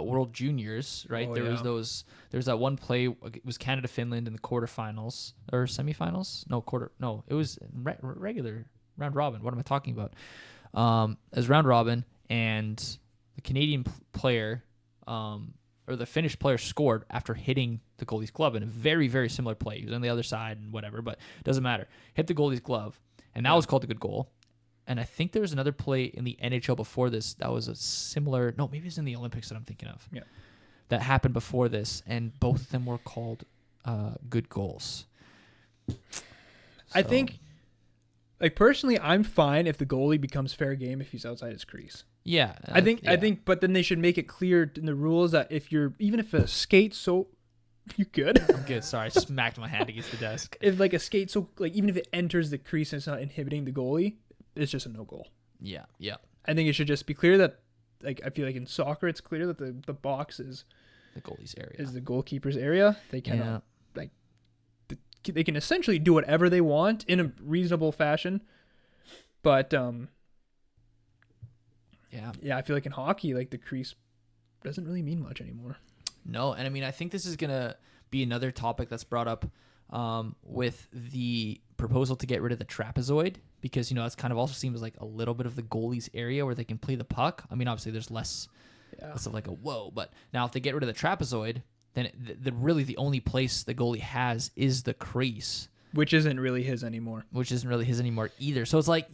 B: World Juniors, right? There's that one play. It was Canada Finland in the quarterfinals or semifinals. No, it was regular round robin. What am I talking about? It was round robin, and the Canadian player, or the Finnish player, scored after hitting the goalie's glove in a very, very similar play. He was on the other side and whatever, but it doesn't matter. Hit the goalie's glove, and that was called a good goal. And I think there was another play in the NHL before this that was a similar. No, maybe it's in the Olympics that I'm thinking of.
A: Yeah,
B: that happened before this, and both of them were called good goals.
A: I think, like personally, I'm fine if the goalie becomes fair game if he's outside his crease.
B: Yeah,
A: I think, but then they should make it clear in the rules that even if a skate so. You good?
B: I'm good. Sorry, I smacked my hand against the desk.
A: If like a skate so like even if it enters the crease and it's not inhibiting the goalie, it's just a no goal.
B: Yeah.
A: I think it should just be clear that, like, I feel like in soccer it's clear that the box is
B: the goalie's area,
A: is the goalkeeper's area. They cannot they can essentially do whatever they want in a reasonable fashion, but I feel like in hockey, like the crease doesn't really mean much anymore.
B: No, and I mean, I think this is going to be another topic that's brought up with the proposal to get rid of the trapezoid, because, that's kind of also seems like a little bit of the goalie's area where they can play the puck. I mean, obviously there's less of like a whoa, but now if they get rid of the trapezoid, then really the only place the goalie has is the crease.
A: Which isn't really his anymore.
B: Either. So it's like,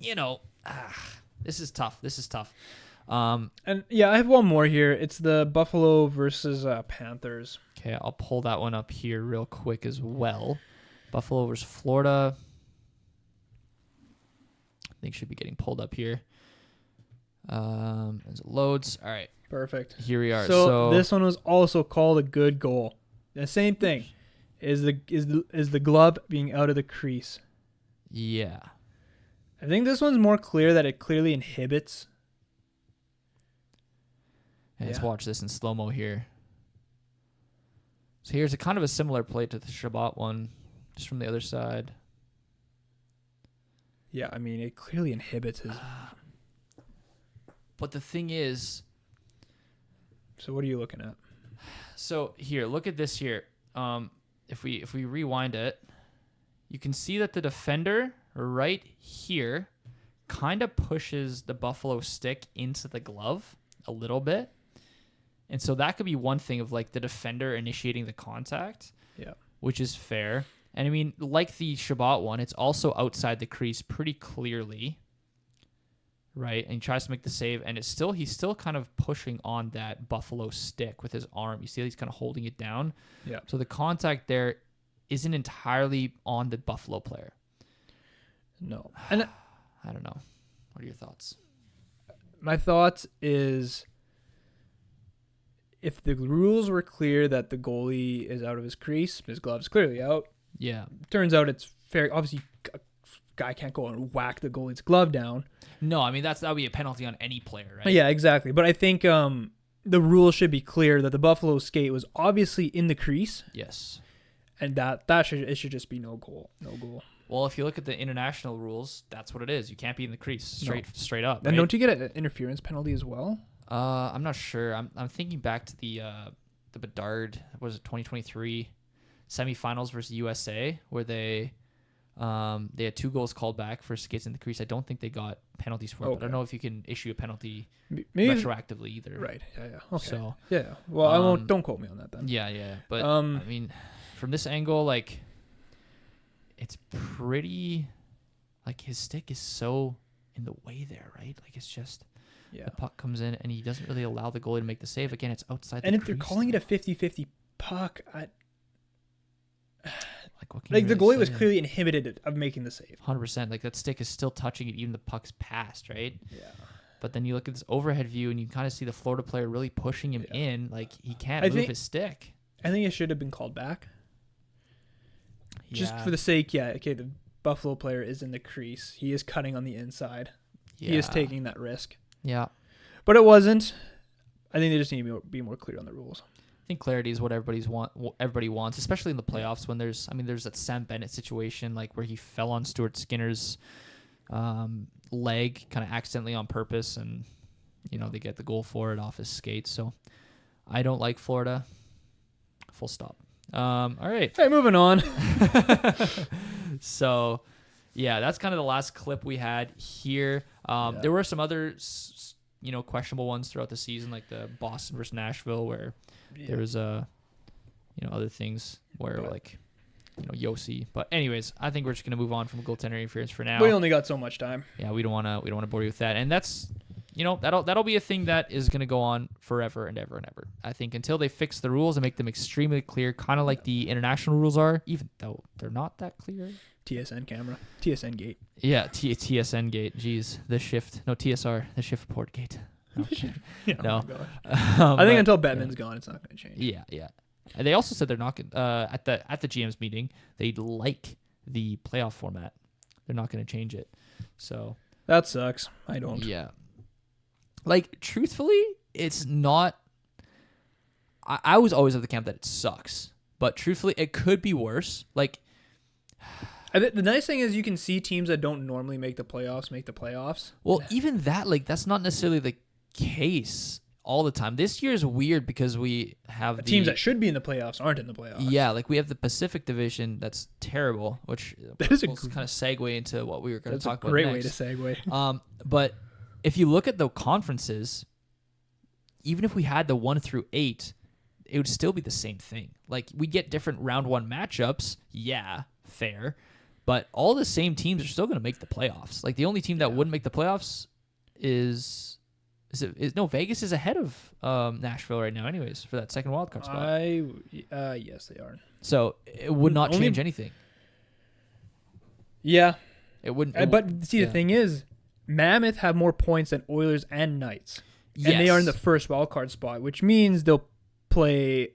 B: this is tough.
A: And I have one more here. It's the Buffalo versus Panthers.
B: Okay, I'll pull that one up here real quick as well. Buffalo versus Florida. I think should be getting pulled up here. As it loads. All right.
A: Perfect.
B: Here we are.
A: So this one was also called a good goal. The same thing. Is the glove being out of the crease?
B: Yeah.
A: I think this one's more clear that it clearly inhibits.
B: And let's watch this in slow-mo here. So here's a kind of a similar play to the Shabbat one, just from the other side.
A: Yeah, I mean, it clearly inhibits his...
B: But the thing is...
A: So what are you looking at?
B: So here, look at this here. If we rewind it, you can see that the defender right here kind of pushes the Buffalo stick into the glove a little bit. And so that could be one thing of like the defender initiating the contact, which is fair. And I mean, like the Shabbat one, it's also outside the crease pretty clearly, right? And he tries to make the save, and he's still kind of pushing on that Buffalo stick with his arm. You see he's kind of holding it down.
A: Yeah.
B: So the contact there isn't entirely on the Buffalo player.
A: No. And
B: I don't know. What are your thoughts?
A: My thoughts is, if the rules were clear that the goalie is out of his crease, his glove's clearly out.
B: Yeah.
A: Turns out it's fair. Obviously, a guy can't go and whack the goalie's glove down.
B: No, I mean, that would be a penalty on any player, right?
A: Yeah, exactly. But I think the rules should be clear that the Buffalo skate was obviously in the crease.
B: Yes.
A: And it should just be no goal. No goal.
B: Well, if you look at the international rules, that's what it is. You can't be in the crease straight up. Right?
A: And don't you get an interference penalty as well?
B: I'm not sure. I'm thinking back to the Bedard, what was it, 2023 semifinals versus USA, where they had 2 goals called back for skates in the crease. I don't think they got penalties for it, but I don't know if you can issue a penalty retroactively either.
A: Right. Yeah. Okay.
B: So
A: yeah. Well, I won't. Don't quote me on that then.
B: Yeah. But I mean, from this angle, like, it's pretty. Like, his stick is so in the way there, right? Like, it's just. Yeah. The puck comes in, and he doesn't really allow the goalie to make the save. Again, it's outside the crease.
A: And if they're calling it a 50-50 puck,
B: the
A: goalie was clearly inhibited of making the save.
B: 100%. Like, that stick is still touching it, even the puck's past, right?
A: Yeah.
B: But then you look at this overhead view, and you kind of see the Florida player really pushing him in. Like, he can't move his stick.
A: I think it should have been called back. Yeah. Just for the sake, the Buffalo player is in the crease. He is cutting on the inside. Yeah. He is taking that risk.
B: Yeah.
A: But it wasn't. I think they just need to be more clear on the rules.
B: I think clarity is what everybody wants, especially in the playoffs when there's that Sam Bennett situation like where he fell on Stuart Skinner's leg kind of accidentally on purpose, and they get the goal for it off his skates. So I don't like Florida. Full stop. All right.
A: Hey, moving on.
B: So, yeah, that's kind of the last clip we had here. There were some other, questionable ones throughout the season, like the Boston versus Nashville, where there was other things where Yossi. But anyways, I think we're just gonna move on from goaltender interference for now.
A: We only got so much time.
B: Yeah, we don't want to bore you with that, and that's. That'll be a thing that is going to go on forever and ever and ever. I think until they fix the rules and make them extremely clear, kind of like the international rules are, even though they're not that clear.
A: TSN camera. TSN gate.
B: Yeah, TSN gate. Jeez, the shift. No, TSR. The shift report gate. Okay. No.
A: I think until Bettman's gone, it's not going to change.
B: Yeah. And they also said they're not at the GM's meeting. They like the playoff format. They're not going to change it. So
A: that sucks. I don't.
B: Yeah. Like, truthfully, it's not... I was always of the camp that it sucks. But truthfully, it could be worse. Like...
A: The nice thing is you can see teams that don't normally make the playoffs.
B: Well, even that, that's not necessarily the case all the time. This year is weird because we have
A: teams that should be in the playoffs aren't in the playoffs.
B: Yeah, we have the Pacific Division that's terrible, which we'll kind of segue into what we were going to talk about next.
A: That's a great way to segue.
B: But... if you look at the conferences, even if we had the 1 through 8, it would still be the same thing. Like, we get different round 1 matchups. Yeah, fair. But all the same teams are still going to make the playoffs. Like, the only team that wouldn't make the playoffs is Vegas is ahead of Nashville right now anyways for that second wildcard spot.
A: Yes, they are.
B: So, it would not change anything.
A: Yeah.
B: It wouldn't.
A: The thing is, Mammoth have more points than Oilers and Knights. Yes. And they are in the first wildcard spot, which means they'll play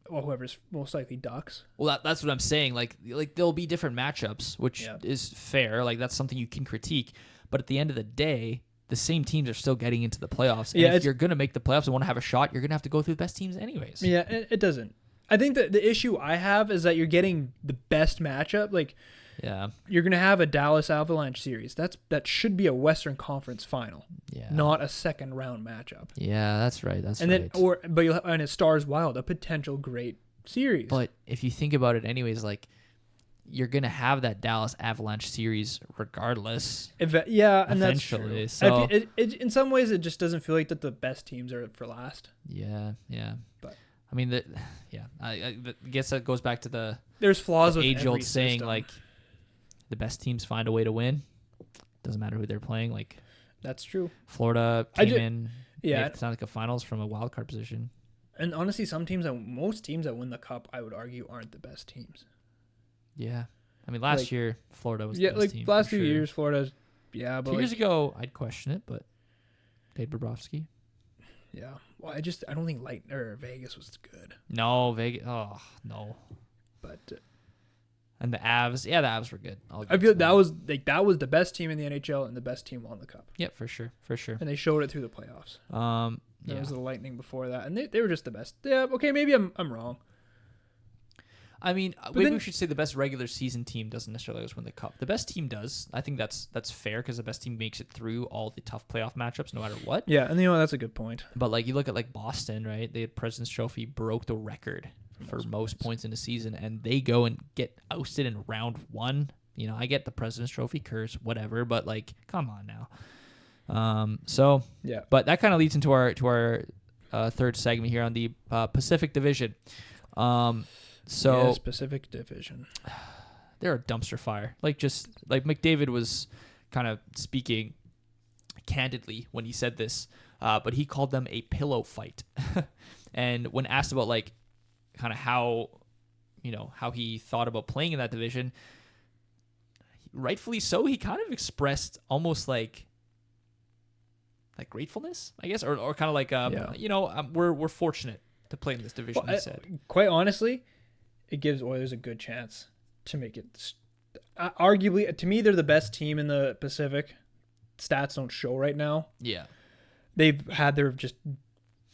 A: whoever's most likely Ducks.
B: Well, that's what I'm saying. Like there'll be different matchups, which is fair. Like, that's something you can critique. But at the end of the day, the same teams are still getting into the playoffs. And if you're going to make the playoffs and want to have a shot, you're going to have to go through the best teams anyways.
A: Yeah, it doesn't. I think that the issue I have is that you're getting the best matchup. Like...
B: yeah,
A: you're gonna have a Dallas Avalanche series. That should be a Western Conference final, not a second round matchup.
B: Yeah, that's right.
A: And a Stars Wild, a potential great series.
B: But if you think about it, anyways, like, you're gonna have that Dallas Avalanche series regardless.
A: And that's true. So in some ways, it just doesn't feel like that the best teams are for last.
B: Yeah.
A: But
B: I mean, I guess that goes back to
A: there's flaws with
B: age-old saying
A: system.
B: Like, the best teams find a way to win. Doesn't matter who they're playing. Like,
A: that's true.
B: Florida came in. Yeah, it's not like a finals from a wild card position.
A: And honestly, most teams that win the cup, I would argue, aren't the best teams.
B: Yeah, I mean, last year Florida was the best team.
A: Last few years, Florida's. Yeah, but
B: 2 years ago, I'd question it, but Dave Bobrovsky.
A: Yeah, well, I don't think Vegas was good.
B: No, Vegas. Oh no.
A: But.
B: And the Avs, the Avs were good.
A: I feel that was the best team in the NHL and the best team won the cup.
B: Yeah, for sure.
A: And they showed it through the playoffs. There was the Lightning before that, and they were just the best. Yeah, okay, maybe I'm wrong.
B: I mean, maybe we should say the best regular season team doesn't necessarily always win the cup. The best team does. I think that's fair because the best team makes it through all the tough playoff matchups, no matter what.
A: Yeah, and that's a good point.
B: But you look at Boston, right? The President's Trophy broke the record for most points in a season, and they go and get ousted in round 1. I get the President's Trophy curse, whatever, but come on now. But that kind of leads into our third segment here on the Pacific Division.
A: Pacific Division.
B: They're a dumpster fire. McDavid was kind of speaking candidly when he said this, but he called them a pillow fight. And when asked about kind of how he thought about playing in that division, rightfully so, he kind of expressed almost like gratefulness, I guess, or kind of we're fortunate to play in this division. He said,
A: quite honestly, it gives Oilers a good chance to make it. Arguably, to me, they're the best team in the Pacific. Stats don't show right now.
B: Yeah,
A: they've had just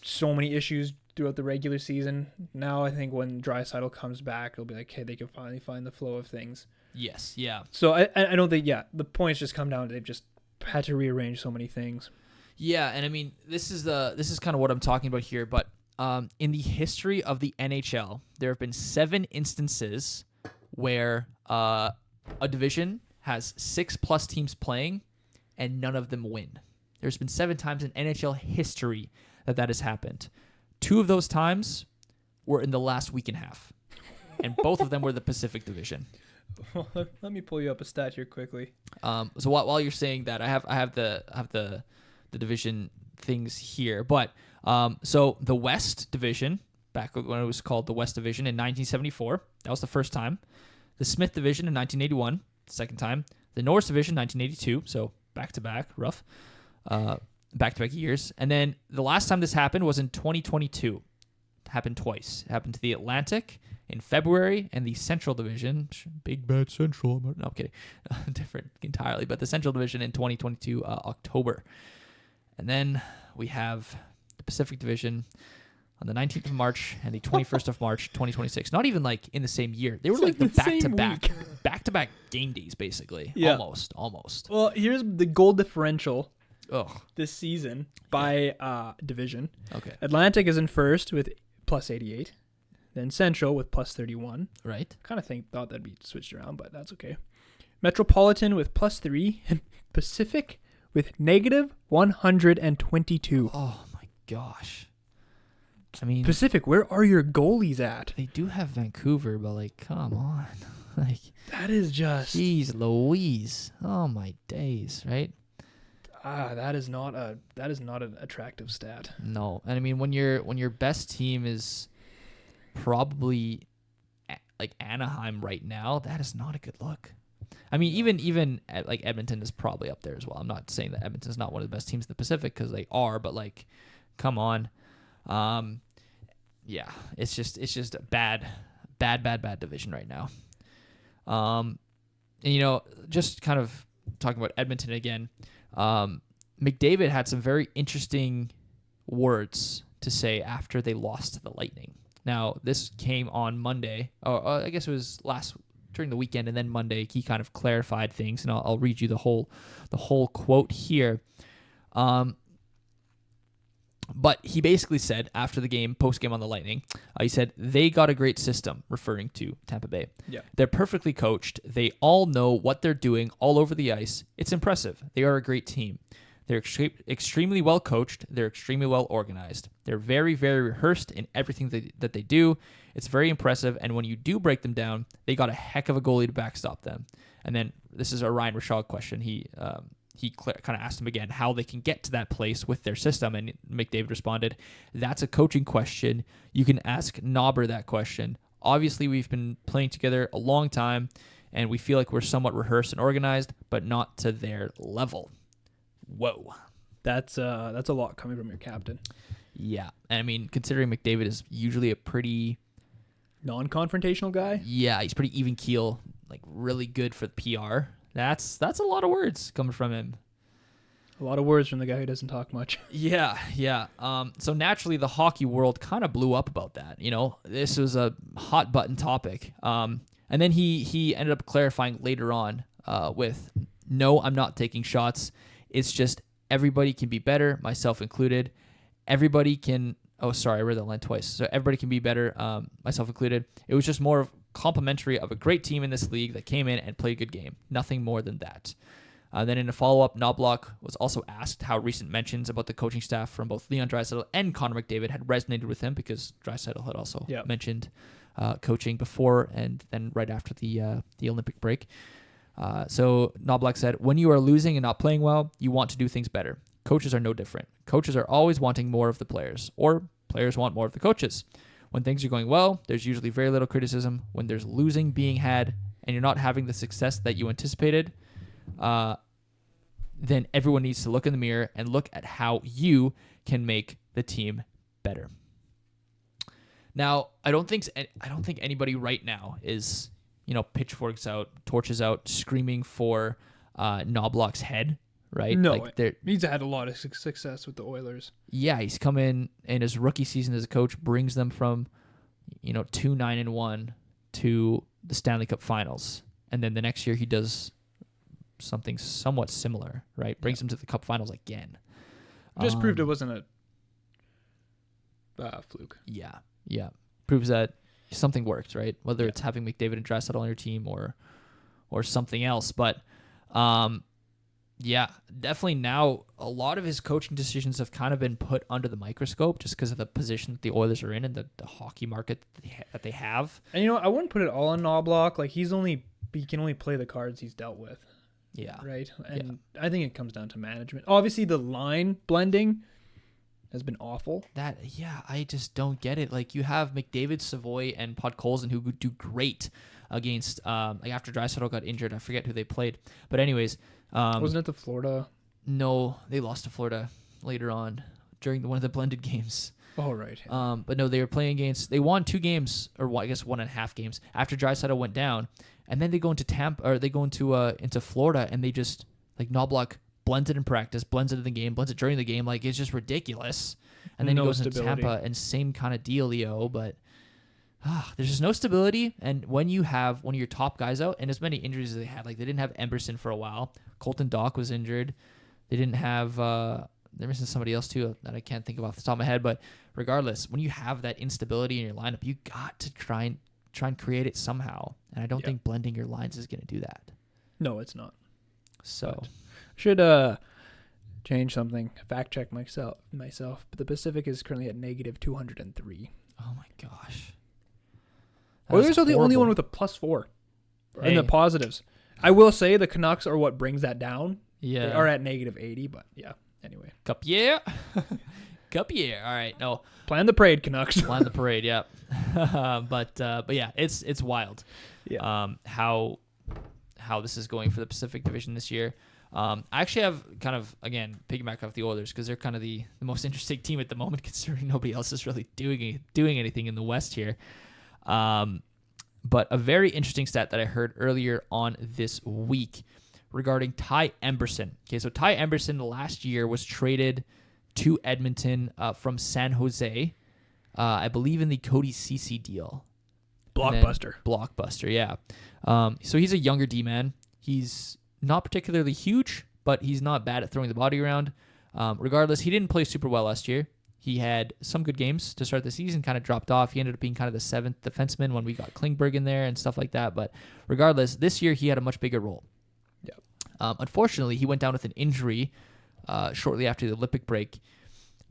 A: so many issues throughout the regular season. Now I think when Draisaitl comes back, it'll be like, hey, they can finally find the flow of things.
B: Yes, yeah.
A: So I don't think, the points just come down to they've just had to rearrange so many things.
B: Yeah, and I mean, this is kind of what I'm talking about here, but in the history of the NHL, there have been 7 instances where a division has 6+ teams playing and none of them win. There's been 7 times in NHL history that has happened. 2 of those times were in the last week and a half, and both of them were the Pacific Division.
A: Well, let me pull you up a stat here quickly.
B: So while you're saying that, I have the division things here, but so the West Division, back when it was called the West Division in 1974, that was the first time. The Smith Division in 1981, second time. The Norris Division 1982, so back to back, rough, back to back years. And then the last time this happened was in 2022. It happened twice. It happened to the Atlantic in February, and the Central Division, big bad Central. No, I'm kidding, different entirely. But the Central Division in 2022 October. And then we have the Pacific Division on the 19th of March and the 21st of March, 2026. Not even like in the same year. They were like the back-to-back game days, basically. Yeah. Almost.
A: Well, here's the goal differential
B: Ugh.
A: this season by division.
B: Okay.
A: Atlantic is in first with plus 88. Then Central with plus 31.
B: Right.
A: Thought that'd be switched around, but that's okay. Metropolitan with plus 3. And Pacific with negative 122.
B: Oh, my gosh. I mean,
A: Pacific, where are your goalies at?
B: They do have Vancouver, but like, come on. Like,
A: that is just...
B: Jeez Louise. Oh, my days, right?
A: That is not an attractive stat.
B: No. And I mean, when your best team is probably like Anaheim right now, that is not a good look. I mean, even like Edmonton is probably up there as well. I'm not saying that Edmonton's not one of the best teams in the Pacific, because they are, but like, come on. Yeah, it's just a bad division right now. And just kind of talking about Edmonton again, McDavid had some very interesting words to say after they lost to the Lightning. Now, this came on Monday, or I guess it was during the weekend, and then Monday he kind of clarified things, and I'll read you the whole quote here. But he basically said after the game, post-game on the Lightning, he said, they got a great system, referring to Tampa Bay.
A: Yeah.
B: They're perfectly coached. They all know what they're doing all over the ice. It's impressive. They are a great team. They're extremely well coached. They're extremely well organized. They're very, very rehearsed in everything that they do. It's very impressive. And when you do break them down, they got a heck of a goalie to backstop them. And then this is a Ryan Rishaug question. He kind of asked him again how they can get to that place with their system. And McDavid responded, that's a coaching question. You can ask Knobber that question. Obviously, we've been playing together a long time, and we feel like we're somewhat rehearsed and organized, but not to their level. Whoa.
A: That's a lot coming from your captain.
B: Yeah. And I mean, considering McDavid is usually a pretty
A: non-confrontational guy.
B: Yeah, he's pretty even keel, like really good for the PR. That's a lot of words coming from him.
A: A lot of words from the guy who doesn't talk much.
B: Yeah. So naturally, the hockey world kind of blew up about that. This was a hot button topic. And then he ended up clarifying later on with, no, I'm not taking shots. It's just everybody can be better, myself included. Everybody can... Oh, sorry, I read that line twice. So everybody can be better, myself included. It was just more complimentary of a great team in this league that came in and played a good game. Nothing more than that. Then in a follow-up, Knobloch was also asked how recent mentions about the coaching staff from both Leon Draisaitl and Connor McDavid had resonated with him, because Draisaitl had also mentioned coaching before and then right after the Olympic break. So Knobloch said, when you are losing and not playing well, you want to do things better. Coaches are no different. Coaches are always wanting more of the players, or players want more of the coaches. When things are going well, there's usually very little criticism. When there's losing being had and you're not having the success that you anticipated, then everyone needs to look in the mirror and look at how you can make the team better. Now, I don't think anybody right now is, pitchforks out, torches out, screaming for Knobloch's head right?
A: No,
B: like
A: he's had a lot of success with the Oilers.
B: Yeah, he's come in his rookie season as a coach, brings them from 2-9-1 to the Stanley Cup Finals, and then the next year he does something somewhat similar, right? Brings them to the Cup Finals again.
A: Just proved it wasn't a fluke.
B: Yeah. Proves that something worked, right? Whether it's having McDavid and Draisaitl on your team or something else. But definitely now a lot of his coaching decisions have kind of been put under the microscope just because of the position that the Oilers are in and the hockey market that they have.
A: And I wouldn't put it all on Knobloch. Like he can only play the cards he's dealt with.
B: Yeah.
A: Right. And I think it comes down to management. Obviously, the line blending has been awful.
B: I just don't get it. Like you have McDavid, Savoy, and Podkolzin who do great against. After Draisaitl got injured, I forget who they played. But anyways,
A: wasn't it the Florida?
B: No, they lost to Florida later on during one of the blended games.
A: Oh right.
B: But no, they were playing against. They won 2 games, or I guess 1.5 games after Draisaitl went down. And then they go into Tampa, or they go into Florida, and they just like Knobloch blends it in practice, blends it in the game, blends it during the game. Like it's just ridiculous. And then he goes into Tampa, and same kind of dealio, but there's just no stability. And when you have one of your top guys out, and as many injuries as they had, like they didn't have Emberson for a while. Colton Dach was injured. They didn't have. They're missing somebody else too that I can't think of off the top of my head. But regardless, when you have that instability in your lineup, you got to try and create it somehow. And I don't think blending your lines is going to do that.
A: No, it's not.
B: So,
A: but should change something. Fact check myself. But the Pacific is currently at -203.
B: Oh my gosh.
A: Oilers are the only one with a +4 in the positives. I will say the Canucks are what brings that down.
B: Yeah.
A: They are at -80, but yeah. Anyway.
B: Cup year. Cup year. All right. No.
A: Plan the parade, Canucks.
B: Plan the parade. Yeah. but yeah, it's wild.
A: Yeah.
B: How this is going for the Pacific Division this year. I actually have kind of, again, piggyback off the Oilers because they're kind of the most interesting team at the moment considering nobody else is really doing anything in the West here. But a very interesting stat that I heard earlier on this week regarding Ty Emberson. Okay, so Ty Emberson last year was traded to Edmonton from San Jose, I believe in the Cody Ceci deal. Blockbuster, yeah. So he's a younger D-man. He's not particularly huge, but he's not bad at throwing the body around. Regardless, he didn't play super well last year. He had some good games to start the season, kind of dropped off. He ended up being kind of the 7th defenseman when we got Klingberg in there and stuff like that. But regardless, this year he had a much bigger role.
A: Yeah.
B: Unfortunately, he went down with an injury shortly after the Olympic break.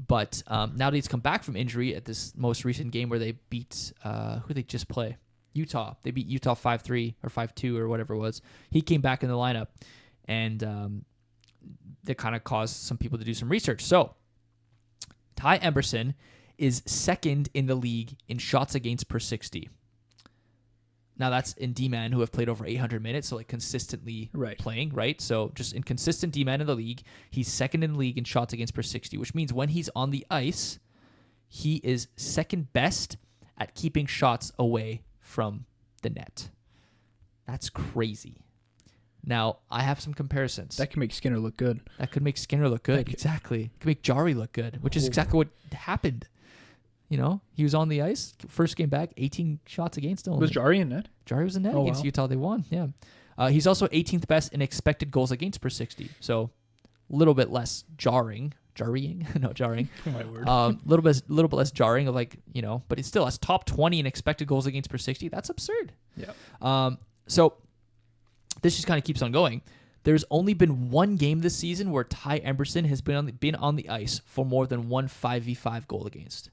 B: But now that he's come back from injury at this most recent game where they beat, who did they just play? Utah. They beat Utah 5-3 or 5-2 or whatever it was. He came back in the lineup, and that kind of caused some people to do some research. So Ty Emberson is 2nd in the league in shots against per 60. Now that's in D-man who have played over 800 minutes, so like consistently playing, right? So just in consistent D-man in the league, he's 2nd in the league in shots against per 60, which means when he's on the ice, he is 2nd best at keeping shots away from the net. That's crazy. Now, I have some comparisons.
A: That can make Skinner look good.
B: Exactly. It can make Jari look good, which is exactly what happened. He was on the ice. First game back, 18 shots against him.
A: Was Jari in net?
B: Jari was in net against Utah. They won, yeah. He's also 18th best in expected goals against per 60. So a little bit less jarring. No, jarring.
A: Oh, my word.
B: Little bit less jarring of but it's still as top 20 in expected goals against per 60. That's absurd.
A: Yeah.
B: So this just kind of keeps on going. There's only been one game this season where Ty Emberson has been on the ice for more than one 5v5 goal against.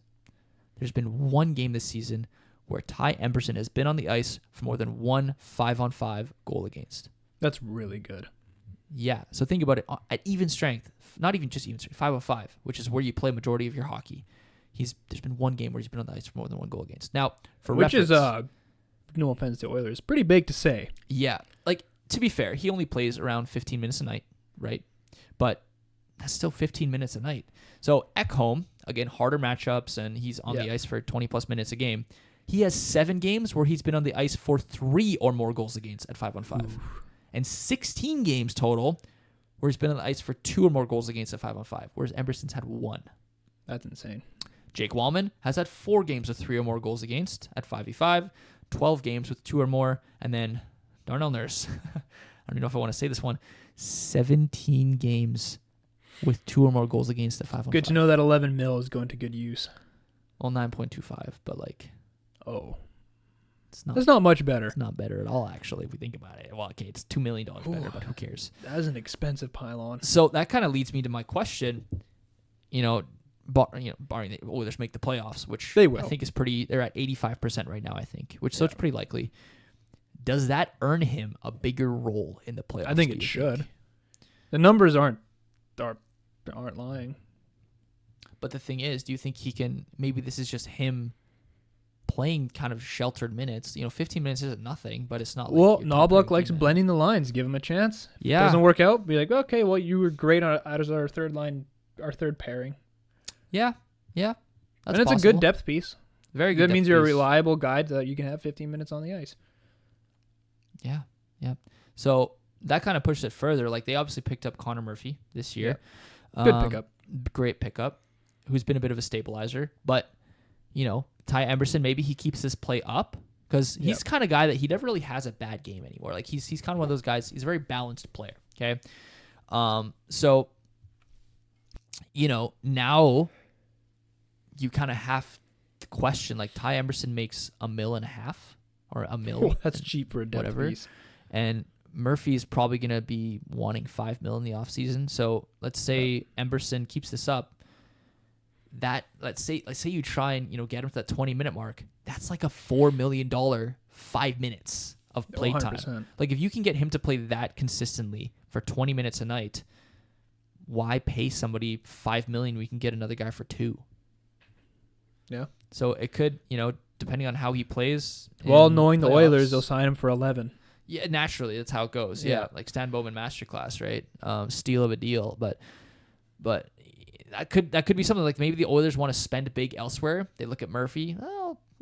B: There's been one game this season where Ty Emberson has been on the ice for more than one 5-on-5 goal against.
A: That's really good.
B: Yeah. So think about it. At even strength, not even just even strength, 5-on-5, which is where you play majority of your hockey. There's been one game where he's been on the ice for more than one goal against. Now,
A: which is, no offense to Oilers, pretty big to say.
B: Yeah. To be fair, he only plays around 15 minutes a night, right? But that's still 15 minutes a night. So Ekholm, again, harder matchups, and he's on the ice for 20-plus minutes a game. He has 7 games where he's been on the ice for 3 or more goals against at 5-on-5. And 16 games total where he's been on the ice for 2 or more goals against at 5-on-5, whereas Emberson's had 1.
A: That's insane.
B: Jake Wallman has had 4 games with 3 or more goals against at 5v5, 12 games with 2 or more, and then Darnell Nurse, I don't even know if I want to say this one, 17 games with 2 or more goals against at 5-on-5.
A: Good to know that 11 mil is going to good use.
B: Well, 9.25, but like...
A: Oh.
B: It's not,
A: that's not much better.
B: It's not better at all, actually, if we think about it. Well, okay, it's $2 million better, but who cares?
A: That is an expensive pylon.
B: So that kind of leads me to my question. Barring the Oilers make the playoffs, which
A: they will.
B: I think is pretty. They're at 85% right now, I think, so it's pretty likely. Does that earn him a bigger role in the playoffs?
A: I think it should. The numbers aren't lying.
B: But the thing is, do you think he can? Maybe this is just him playing kind of sheltered minutes. 15 minutes isn't nothing, but it's not.
A: Well, Knobloch likes blending the lines. Give him a chance. If it doesn't work out, be like, okay, well, you were great as our third line, our third pairing.
B: Yeah. That's
A: and it's
B: possible.
A: A good depth piece.
B: Very good.
A: That means you're a reliable guy that you can have 15 minutes on the ice.
B: Yeah. So that kind of pushed it further. Like, they obviously picked up Connor Murphy this year.
A: Yeah. Good pickup.
B: Great pickup. Who's been a bit of a stabilizer. But, Ty Emberson, maybe he keeps this play up because he's the kind of guy that he never really has a bad game anymore. Like, he's kind of one of those guys. He's a very balanced player. Okay. So, now you kind of have to question, like, Ty Emberson makes $1.5 million or $1 million.
A: That's cheap for a depth piece.
B: And Murphy's probably going to be wanting $5 million in the offseason. So let's say Emberson keeps this up. Let's say you try and get him to that 20-minute mark. That's like a $4 million 5 minutes of play
A: 100%.
B: time. Like, if you can get him to play that consistently for 20 minutes a night, why pay somebody $5 million? We can get another guy for $2 million.
A: Yeah.
B: So it could, depending on how he plays.
A: Well, knowing the Oilers, they'll sign him for 11.
B: Yeah, naturally, that's how it goes. Yeah, like Stan Bowman masterclass, right? Steal of a deal, but that could be something like maybe the Oilers want to spend big elsewhere. They look at Murphy,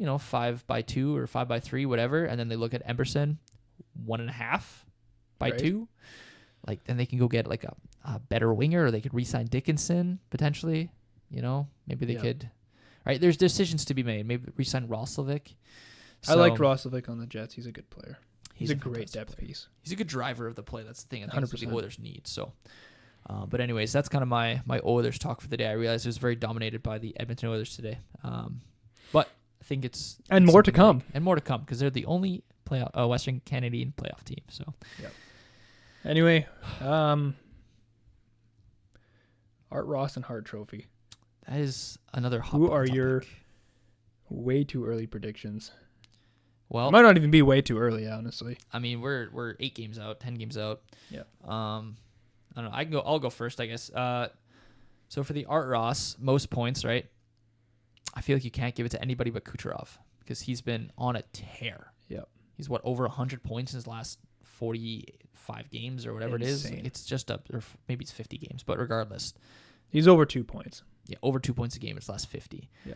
B: 5x2 or 5x3, whatever, and then they look at Emberson, 1.5 by 2. Like, then they can go get like a better winger, or they could re-sign Dickinson potentially. Maybe they could. Right, there's decisions to be made. Maybe re-sign Roslovic.
A: I liked Roslovic on the Jets. He's a good player. He's a great depth piece.
B: He's a good driver of the play. That's the thing. I think
A: 100%.
B: that's what the Oilers need. So, but anyways, that's kind of my Oilers talk for the day. I realized it was very dominated by the Edmonton Oilers today. But I think it's
A: more to come.
B: And more to come, because they're the only Western Canadian playoff team. So,
A: anyway, Art Ross and Hart Trophy.
B: That is another hot
A: Who are
B: topic.
A: your way too early predictions?
B: Well,
A: it might not even be way too early, honestly.
B: I mean, we're 8 games out, 10 games out.
A: Yeah.
B: I don't know. I'll go first, I guess. So for the Art Ross, most points, right? I feel like you can't give it to anybody but Kucherov, because he's been on a tear.
A: Yep.
B: He's over 100 points in his last 45 games or whatever
A: Insane.
B: it is. It's just up, or maybe it's 50 games, but regardless.
A: He's over 2 points.
B: Yeah, over 2 points a game in his last 50.
A: Yeah.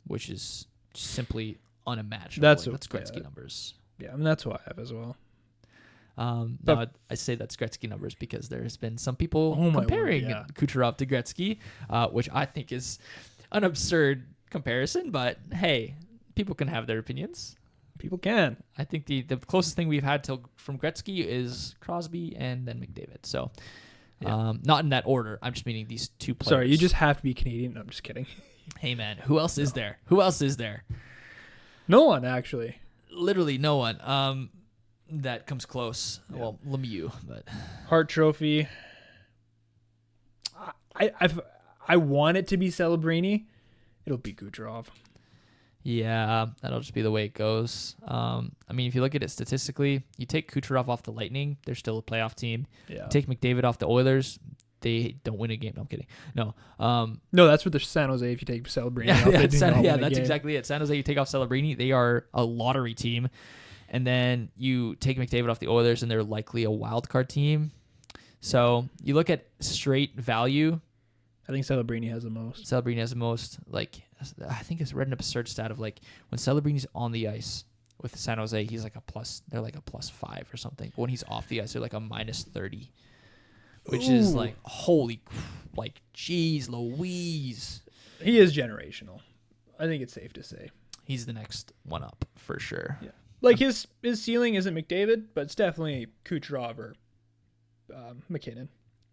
B: Which is simply unimaginable.
A: That's
B: Gretzky numbers.
A: Yeah, I mean, that's who I have as well.
B: No, I say that's Gretzky numbers because there has been some people comparing Kucherov to Gretzky, which I think is an absurd comparison. But hey, people can have their opinions.
A: People can.
B: I think the closest thing we've had from Gretzky is Crosby and then McDavid. So, not in that order. I'm just meaning these two players.
A: Sorry, you just have to be Canadian. No, I'm just kidding.
B: Hey man, who else is there? Who else is there?
A: No one, actually.
B: Literally no one. That comes close. Yeah. Well, Lemieux, but
A: Hart Trophy. I want it to be Celebrini. It'll be Kucherov.
B: Yeah, that'll just be the way it goes. I mean, if you look at it statistically, you take Kucherov off the Lightning, they're still a playoff team.
A: Yeah.
B: You take McDavid off the Oilers, they don't win a game. No, I'm kidding. No.
A: No, that's what the San Jose. If you take Celebrini off,
B: that's exactly it. San Jose, you take off Celebrini, they are a lottery team. And then you take McDavid off the Oilers, and they're likely a wild card team. So you look at straight value.
A: I think Celebrini has the most.
B: Celebrini has the most. Like, I think I read an absurd stat of like when Celebrini's on the ice with San Jose, he's like a plus. They're like a +5 or something. But when he's off the ice, they're like a -30. which is like geez Louise.
A: He is generational. I think it's safe to say.
B: He's the next one up for sure.
A: Yeah. Like his ceiling isn't McDavid, but it's definitely Kucherov or McKinnon.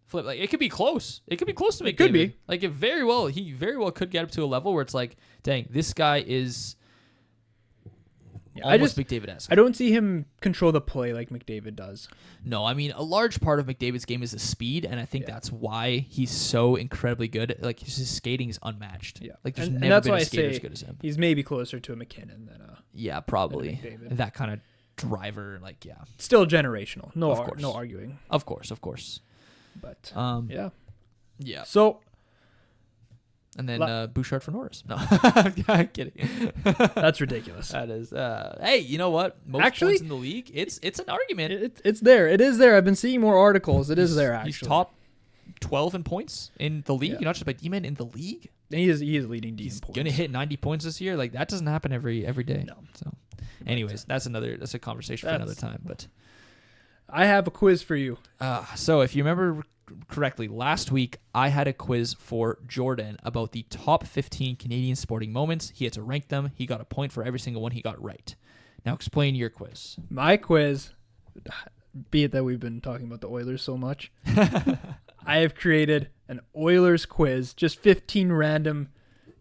B: Flip, like it could be close. It could be close to McDavid.
A: It could be.
B: Like he very well could get up to a level where it's like, dang, this guy is almost McDavid-esque.
A: I don't see him control the play like McDavid does.
B: No, I mean a large part of McDavid's game is the speed, and I think that's why he's so incredibly good. Like his skating is unmatched.
A: Yeah,
B: like there's
A: and
B: never
A: that's
B: been
A: why
B: a skater as good as him.
A: He's maybe closer to a McKinnon than a
B: probably
A: than a McDavid.
B: that kind of driver. Like
A: still generational. No,
B: of course.
A: No arguing.
B: Of course.
A: But
B: yeah.
A: So.
B: And then Bouchard for Norris. No, I'm kidding.
A: That's ridiculous.
B: That is. Hey, you know what? Most points in the league, it's an argument.
A: It's there. It is there. I've been seeing more articles. It is there, actually.
B: He's top 12 in points in the league. You're not just by D-man in the league.
A: He is leading D in points.
B: He's going to hit 90 points this year. Like, that doesn't happen every day.
A: No.
B: So, anyways, that's a conversation for another time. But
A: I have a quiz for you.
B: So, if you remember correctly, last week I had a quiz for Jordan about the top 15 Canadian sporting moments. He had to rank them. He got a point for every single one he got right. Now explain your quiz.
A: My quiz, be it that we've been talking about the Oilers so much, I have created an Oilers quiz, just 15 random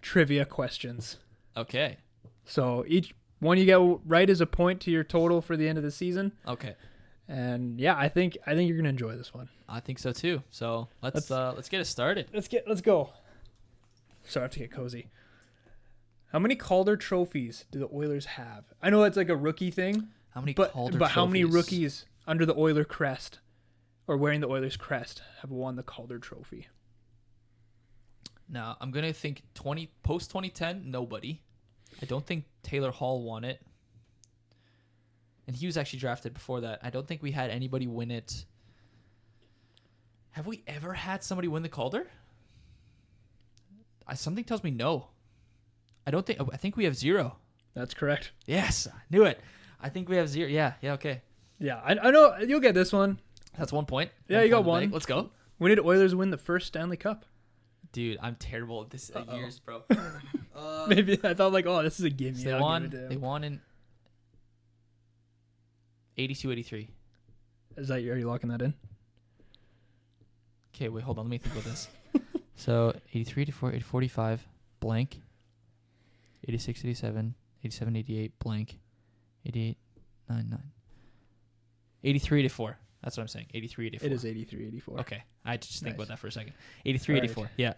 A: trivia questions.
B: Okay.
A: So each one you get right is a point to your total for the end of the season.
B: Okay.
A: And yeah, I think you're gonna enjoy this one.
B: I think so too. So let's get it started.
A: Let's go. Sorry, I have to get cozy. How many Calder trophies do the Oilers have? I know it's like a rookie thing.
B: How many Calder trophies?
A: But how many rookies under the Oiler crest or wearing the Oilers crest have won the Calder trophy?
B: Now I'm gonna think post 2010. Nobody. I don't think Taylor Hall won it. And he was actually drafted before that. I don't think we had anybody win it. Have we ever had somebody win the Calder? Something tells me no. I think we have 0.
A: That's correct.
B: Yes, I knew it. I think we have 0. Yeah, okay.
A: Yeah, I know you'll get this one.
B: That's 1 point.
A: Yeah, you got one.
B: Let's go.
A: When did Oilers win the first Stanley Cup?
B: Dude, I'm terrible at this years, bro.
A: Maybe I thought this is a gimme.
B: So they won in 82-83.
A: Are you locking that in?
B: Okay, wait, hold on. Let me think about this. So 83, 84, 45, blank. 86, 87, 87, 88, blank. 88, 99. 83, 84. That's what I'm saying. 83, 84.
A: It is 83, 84.
B: Okay. I had to just think about that for a second. 83, 84. Right. Yeah.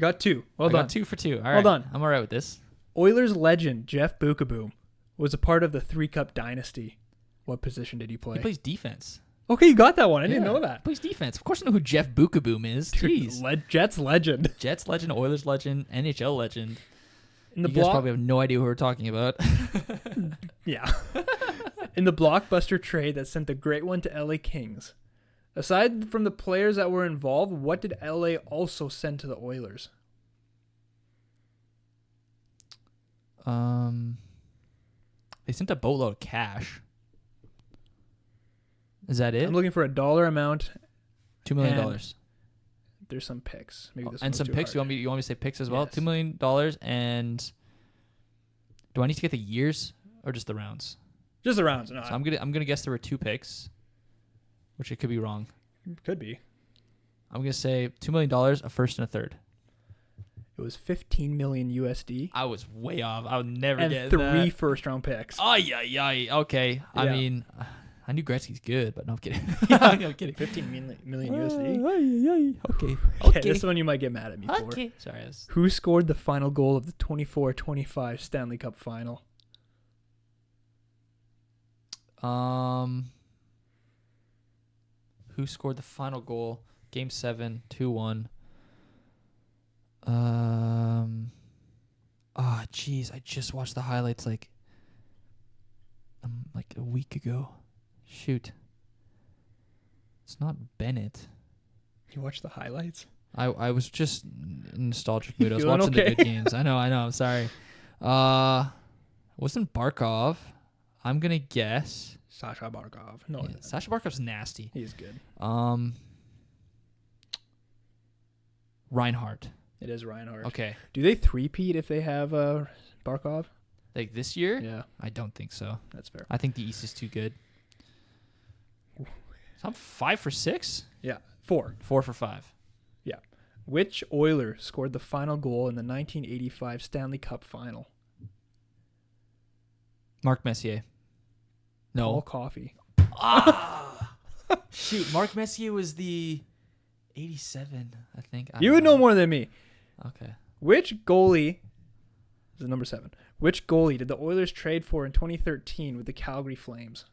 A: Got 2. Well done.
B: Got 2 for 2. All right.
A: Well done.
B: I'm all right with this.
A: Oilers legend Jeff Bukaboom was a part of the 3-Cup dynasty. What position did he play?
B: He plays defense.
A: Okay, you got that one. I didn't know that.
B: He plays defense. Of course I know who Jeff Bukaboom is. Jeez.
A: Jets legend.
B: Jets legend, Oilers legend, NHL legend.
A: You
B: guys probably have no idea who we're talking about.
A: Yeah. In the blockbuster trade that sent the Great One to LA Kings, aside from the players that were involved, what did LA also send to the Oilers?
B: They sent a boatload of cash. Is that it?
A: I'm looking for a dollar amount.
B: $2 million.
A: There's some picks. Maybe this
B: and some picks.
A: Hard.
B: You want me to say picks as well?
A: Yes.
B: $2 million. And do I need to get the years or just the rounds?
A: Just the rounds. No,
B: so I'm gonna guess there were 2 picks, which it could be wrong.
A: Could be.
B: I'm gonna say $2 million, a first and a third.
A: It was 15 million USD.
B: I was way off. I would never
A: and
B: get
A: 3
B: that.
A: first-round picks.
B: Okay. Yeah. I mean, I knew Gretzky's good, but no, I'm kidding.
A: I'm kidding. 15 million USD. Okay. This one you might get mad at me for.
B: Okay. Sorry.
A: Who scored the final goal of the 24-25 Stanley Cup final?
B: Who scored the final goal? Game 7, 2-1. Jeez, I just watched the highlights like a week ago. Shoot. It's not Bennett.
A: You watched the highlights?
B: I was just in nostalgic mood. I was
A: Feeling
B: watching
A: okay?
B: the good games. I know. I'm sorry. Wasn't Barkov. I'm gonna guess
A: Sasha Barkov. No,
B: Sasha Barkov's nasty.
A: he's good.
B: Reinhardt.
A: It is Reinhardt.
B: Okay.
A: Do they three-peat if they have Barkov?
B: Like this year?
A: Yeah.
B: I don't think so.
A: That's fair.
B: I think the East is too good. So I'm 5 for 6?
A: Yeah. 4.
B: 4 for 5.
A: Yeah. Which Oiler scored the final goal in the 1985 Stanley Cup final?
B: Mark Messier. No.
A: Paul Coffey.
B: Shoot, Mark Messier was the 87, I think.
A: You would know more than me.
B: Okay.
A: Which goalie, this is number 7, which goalie did the Oilers trade for in 2013 with the Calgary Flames?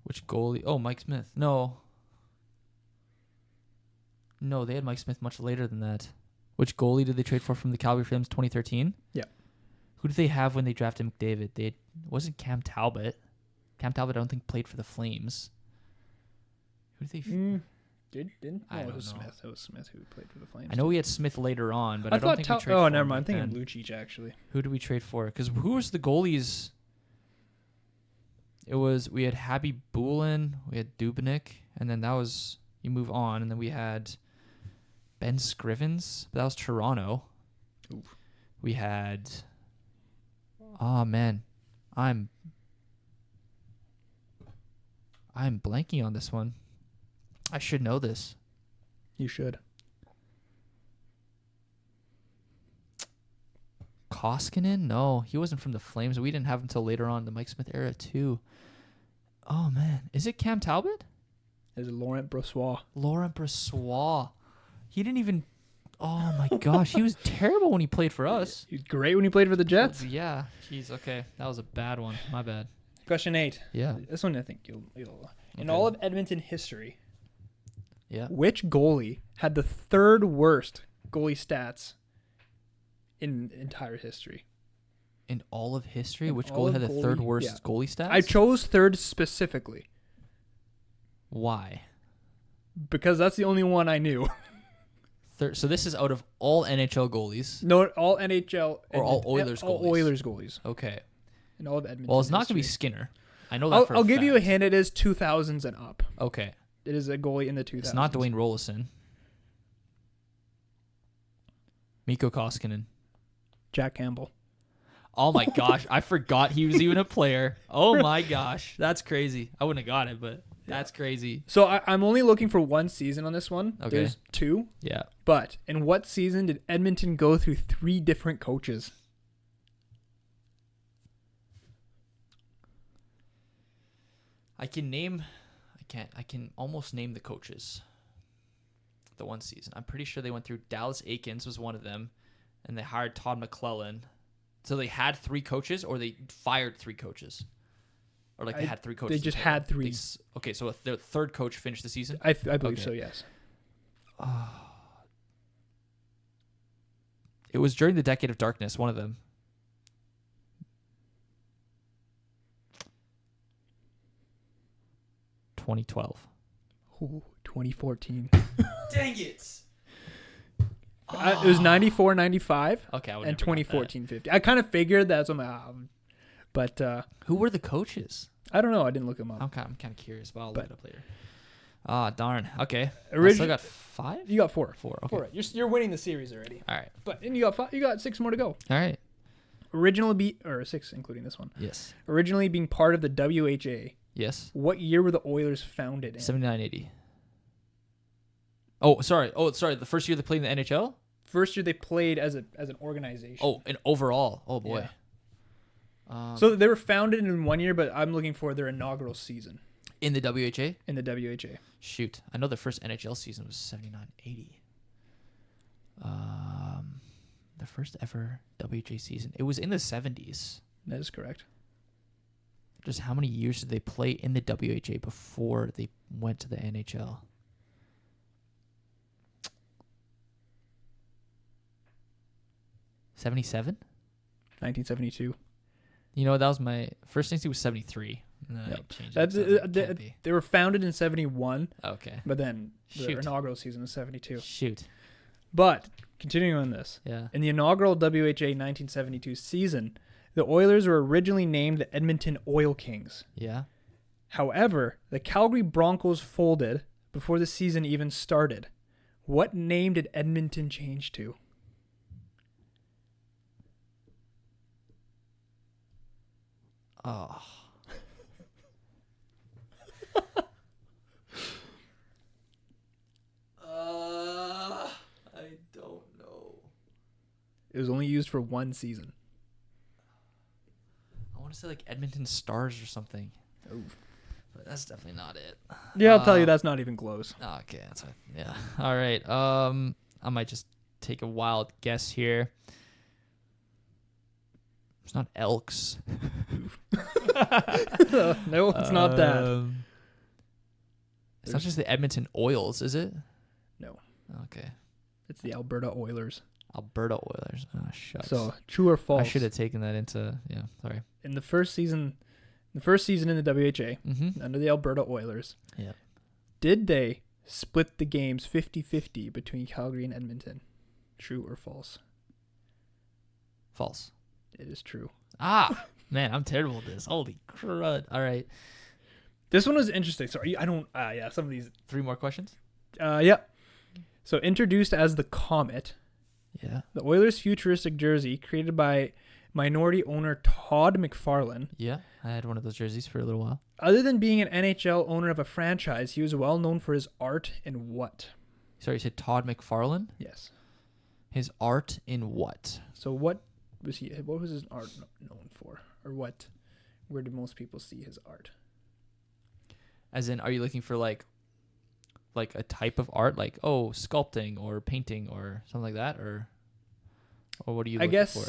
B: Which goalie? Oh, Mike Smith. No, they had Mike Smith much later than that. Which goalie did they trade for from the Calgary Flames 2013?
A: Yeah.
B: Who did they have when they drafted McDavid? Wasn't Cam Talbot. Cam Talbot, I don't think, played for the Flames. Who did they...
A: Didn't?
B: I
A: No,
B: don't
A: it was
B: know.
A: Smith. It was Smith who played for the Flames.
B: I know we had Smith later on, but I don't
A: thought
B: think we traded
A: Oh,
B: for
A: never
B: him
A: mind. I'm
B: back
A: thinking
B: then.
A: Lucic, actually.
B: Who did we trade for? Because who was the goalies? We had Happy Boulin, we had Dubnyk, and then that was, you move on, and then we had Ben Scrivens, but that was Toronto.
A: Oof.
B: We had, man, I'm blanking on this one. I should know this.
A: You should.
B: Koskinen? No, he wasn't from the Flames. We didn't have him until later on in the Mike Smith era, too. Oh, man. Is it Cam Talbot?
A: Is Laurent Brossoit.
B: Laurent Brossoit. He didn't even... Oh, my gosh. He was terrible when he played for us.
A: He was great when he played for the Jets.
B: Yeah. Jeez, okay. That was a bad one. My bad.
A: Question 8.
B: Yeah.
A: This one I think you'll in
B: Okay.
A: all of Edmonton history,
B: Yeah.
A: which goalie had the third worst goalie stats in entire history?
B: In all of history,
A: In
B: which
A: all
B: goalie
A: of
B: had the third
A: goalie-
B: worst
A: yeah.
B: goalie stats?
A: I chose third specifically
B: Why?
A: because that's the only one I knew.
B: So this is out of all NHL goalies.
A: No, all NHL
B: Or all Oilers
A: all
B: goalies.
A: Oilers goalies
B: Okay.
A: in all of Edmonton.
B: Well, it's not going to be
A: history.
B: Skinner. I know that for a
A: I'll give you a
B: fact.
A: hint. It is 2000s and up.
B: Okay.
A: It is a goalie in the 2000s.
B: It's not Dwayne Rollison. Mikko Koskinen.
A: Jack Campbell.
B: Oh my gosh, I forgot he was even a player. Oh my gosh, that's crazy. I wouldn't have got it, but that's crazy.
A: So I'm only looking for one season on this one.
B: Okay.
A: There's 2.
B: Yeah.
A: But in what season did Edmonton go through 3 different coaches?
B: I can almost name the coaches. The one season. I'm pretty sure they went through Dallas Aikens was one of them, and they hired Todd McClellan. So they had 3 coaches, or they fired 3 coaches? Or like they had 3 coaches?
A: They just had 3.
B: Okay, so their third coach finished the season?
A: I believe
B: Okay.
A: so, yes.
B: It was during the Decade of Darkness, one of them.
A: Ooh, 2014.
B: Dang it!
A: It was 94, 95,
B: Okay, I would
A: and
B: never got that.
A: 2014, 50. I kind of figured that's what but
B: Who were the coaches?
A: I don't know. I didn't look them up.
B: I'm kind of curious, but I'll look it up later. Ah, darn. Okay. I
A: Origi-
B: still got 5?
A: You got 4.
B: 4. Okay.
A: 4. You're winning the series already.
B: All right.
A: But and you got 5, you got 6 more to go.
B: All right.
A: Originally or 6 including this one.
B: Yes.
A: Originally being part of the WHA.
B: Yes.
A: What year were the Oilers founded in?
B: 79-80. Oh, sorry. The first year they played in the NHL?
A: First year they played as an organization.
B: Oh, and overall. Oh, boy.
A: So they were founded in 1 year, but I'm looking for their inaugural season
B: In the WHA?
A: in the WHA.
B: Shoot. I know the first NHL season was 79-80. The first ever WHA season. It was in the 70s.
A: That is correct.
B: Just how many years did they play in the WHA before they went to the NHL? '77?
A: 1972.
B: You know, that was my first instinct was 73. No, I
A: Yep.
B: changed it. So I was like, can't be.
A: They were founded in 71,
B: Okay.
A: but then their
B: Shoot.
A: inaugural season was 72.
B: Shoot.
A: But continuing on this,
B: Yeah.
A: in the inaugural WHA 1972 season, the Oilers were originally named the Edmonton Oil Kings.
B: Yeah.
A: However, the Calgary Broncos folded before the season even started. What name did Edmonton change to?
B: Oh. I don't know.
A: It was only used for one season.
B: I want to say like Edmonton Stars or something.
A: Oh.
B: But that's definitely not it.
A: Yeah, I'll tell you that's not even close.
B: Okay, that's fine. Yeah. All right. I might just take a wild guess here. It's not Elks.
A: No, it's not that.
B: It's not just the Edmonton Oils, is it?
A: No.
B: Okay.
A: It's the Alberta Oilers.
B: Alberta Oilers. Oh, shucks.
A: So, true or false?
B: I should have taken that into, sorry.
A: In the first season in the WHA, under the Alberta Oilers,
B: yeah,
A: did they split the games 50-50 between Calgary and Edmonton? True or false?
B: False.
A: It is true.
B: Man, I'm terrible at this. Holy crud. All right.
A: This one was interesting. Sorry, some of these.
B: 3 more questions?
A: Yeah. So, introduced as the Comet,
B: yeah,
A: the Oilers' futuristic jersey, created by minority owner Todd McFarlane.
B: Yeah, I had one of those jerseys for a little while.
A: Other than being an NHL owner of a franchise, he was well known for his art in what?
B: Sorry, you said Todd McFarlane?
A: Yes.
B: His art in what?
A: So what was his art known for? Or where did most people see his art?
B: As in, are you looking for like a type of art, like sculpting or painting or something like that, or what are you looking for?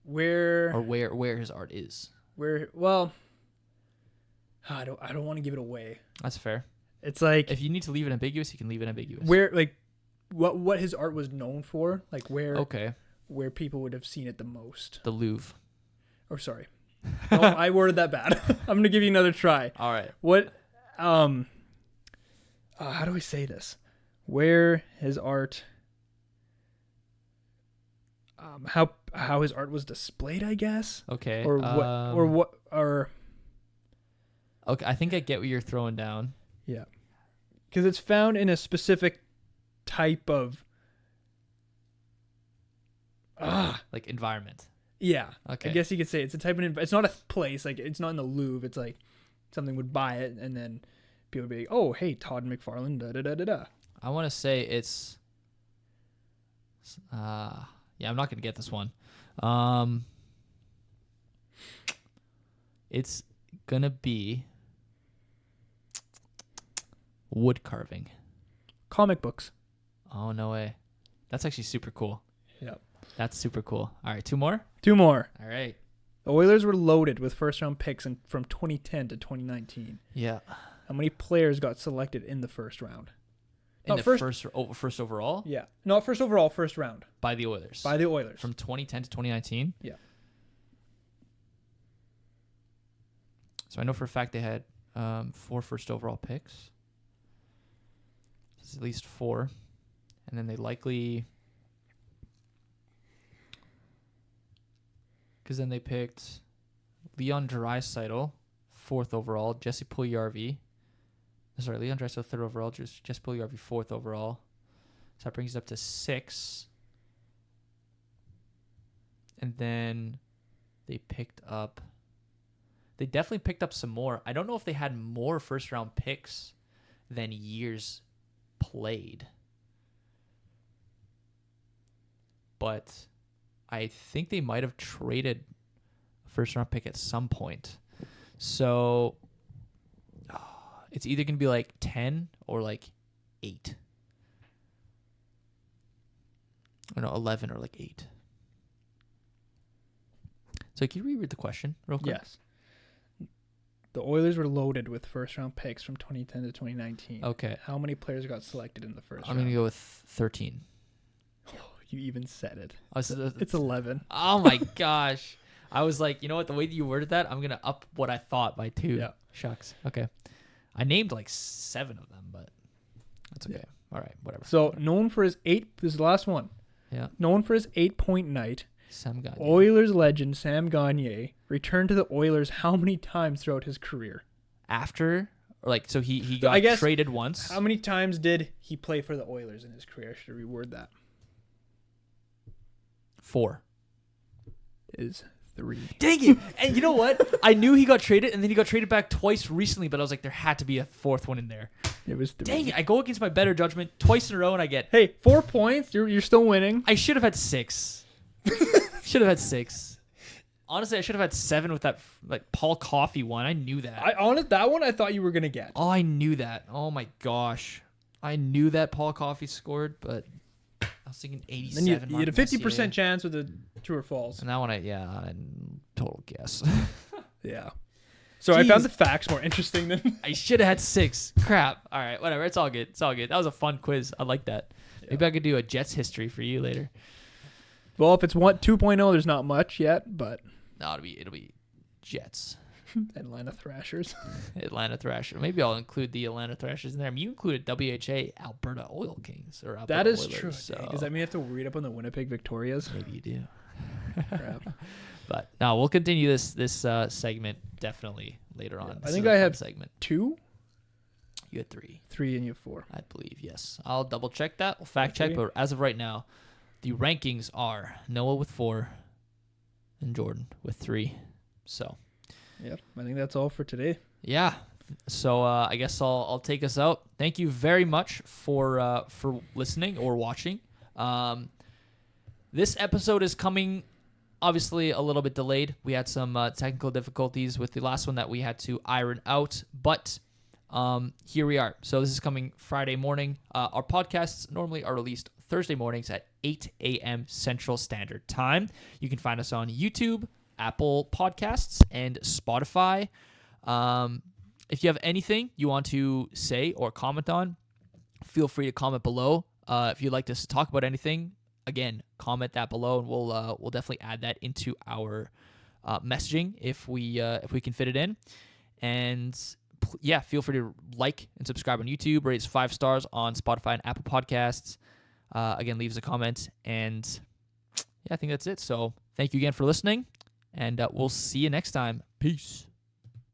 B: Where his art is.
A: I don't want to give it away.
B: That's fair.
A: It's like,
B: if you need to leave it ambiguous, you can leave it ambiguous.
A: Where, like, what his art was known for, like where people would have seen it the most.
B: The Louvre.
A: Or sorry, no, I worded that bad. I'm gonna give you another try.
B: All right.
A: What? How do we say this? Where his art? How his art was displayed, I guess.
B: Okay.
A: Or
B: okay, I think I get what you're throwing down.
A: Yeah, because it's found in a specific type of
B: like environment.
A: Yeah.
B: Okay.
A: I guess you could say it's a type of. It's not a place. Like, it's not in the Louvre. It's like something would buy it, and then people would be like, "Oh, hey, Todd McFarlane." Da da da da da.
B: I want to say it's. Yeah, I'm not gonna get this one. It's gonna be wood carving.
A: Comic books.
B: Oh, no way. That's actually super cool.
A: Yep.
B: That's super cool. All right, 2 more?
A: 2 more.
B: All right.
A: The Oilers were loaded with first-round picks from 2010 to 2019.
B: Yeah.
A: How many players got selected in the first round?
B: First overall?
A: Yeah. Not first overall, first round.
B: By the Oilers. From 2010 to 2019?
A: Yeah.
B: So I know for a fact they had 4 first overall picks. It's at least 4. And then they likely... Because then they picked Leon Draisaitl, 4th overall. Jesse Puljujarvi. Sorry, Leon Draisaitl, 3rd overall. Jesse Puljujarvi, 4th overall. So that brings it up to 6. And then they picked up... They definitely picked up some more. I don't know if they had more first-round picks than years played. But I think they might have traded a first-round pick at some point. So it's either going to be like 10 or like 8. Or no, 11 or like 8. So can you reread the question real quick?
A: Yes. The Oilers were loaded with first-round picks from 2010 to 2019.
B: Okay.
A: How many players got selected in the first round?
B: I'm going to go with 13.
A: Oh, you even said it.
B: It's
A: It's 11.
B: Oh, my gosh. I was like, you know what? The way that you worded that, I'm going to up what I thought by 2.
A: Yeah.
B: Shucks. Okay. I named like 7 of them, but that's okay.
A: Yeah.
B: All right. Whatever.
A: So, known for his this is the last one.
B: Yeah.
A: Known for his 8-point night,
B: Sam Gagner.
A: Oilers legend Sam Gagner returned to the Oilers how many times throughout his career?
B: After Or like, so he got traded once.
A: How many times did he play for the Oilers in his career? I should reword that.
B: 4.
A: Is 3.
B: Dang it. And you know what? I knew he got traded, and then he got traded back twice recently, but I was like, there had to be a 4th one in there.
A: It was 3.
B: Dang it. I go against my better judgment twice in a row, and I get...
A: Hey, 4 points. You're still winning.
B: I should have had 6. Should have had 6. Honestly, I should have had 7 with that like Paul Coffey one. I knew that.
A: That one I thought you were going to get.
B: Oh, I knew that. Oh, my gosh. I knew that Paul Coffey scored, but... I was thinking 87.
A: Then you had a 50% chance with the true or false.
B: And that one, total guess.
A: Yeah. So Jeez. I found the facts more interesting than...
B: I should have had 6. Crap. All right, whatever. It's all good. It's all good. That was a fun quiz. I like that. Yeah. Maybe I could do a Jets history for you later.
A: Well, if it's 2.0, there's not much yet, but...
B: No, it'll be Jets.
A: Atlanta Thrashers.
B: Atlanta Thrashers. Maybe I'll include the Atlanta Thrashers in there. I mean, you included WHA Alberta Oil Kings. Or Alberta
A: that is
B: Oilers,
A: true.
B: So.
A: Does that mean you have to read up on the Winnipeg Victorias?
B: Maybe you do.
A: Crap.
B: But no, we'll continue this segment definitely later on.
A: I think I have 2.
B: You had 3.
A: 3 and you have 4.
B: I believe, yes. I'll double check that. We'll fact check. But as of right now, the rankings are Noah with 4 and Jordan with 3. So...
A: Yep, I think that's all for today.
B: Yeah, so I guess I'll take us out. Thank you very much for listening or watching. This episode is coming, obviously, a little bit delayed. We had some technical difficulties with the last one that we had to iron out, but here we are. So this is coming Friday morning. Our podcasts normally are released Thursday mornings at 8 a.m. Central Standard Time. You can find us on YouTube, Apple Podcasts, and Spotify. If you have anything you want to say or comment on, feel free to comment below. If you'd like us to talk about anything, again, comment that below, and we'll definitely add that into our messaging if we can fit it in. And yeah, feel free to like and subscribe on YouTube, rate us 5 stars on Spotify and Apple Podcasts. Again, leave us a comment, and yeah, I think that's it. So thank you again for listening. And we'll see you next time. Peace.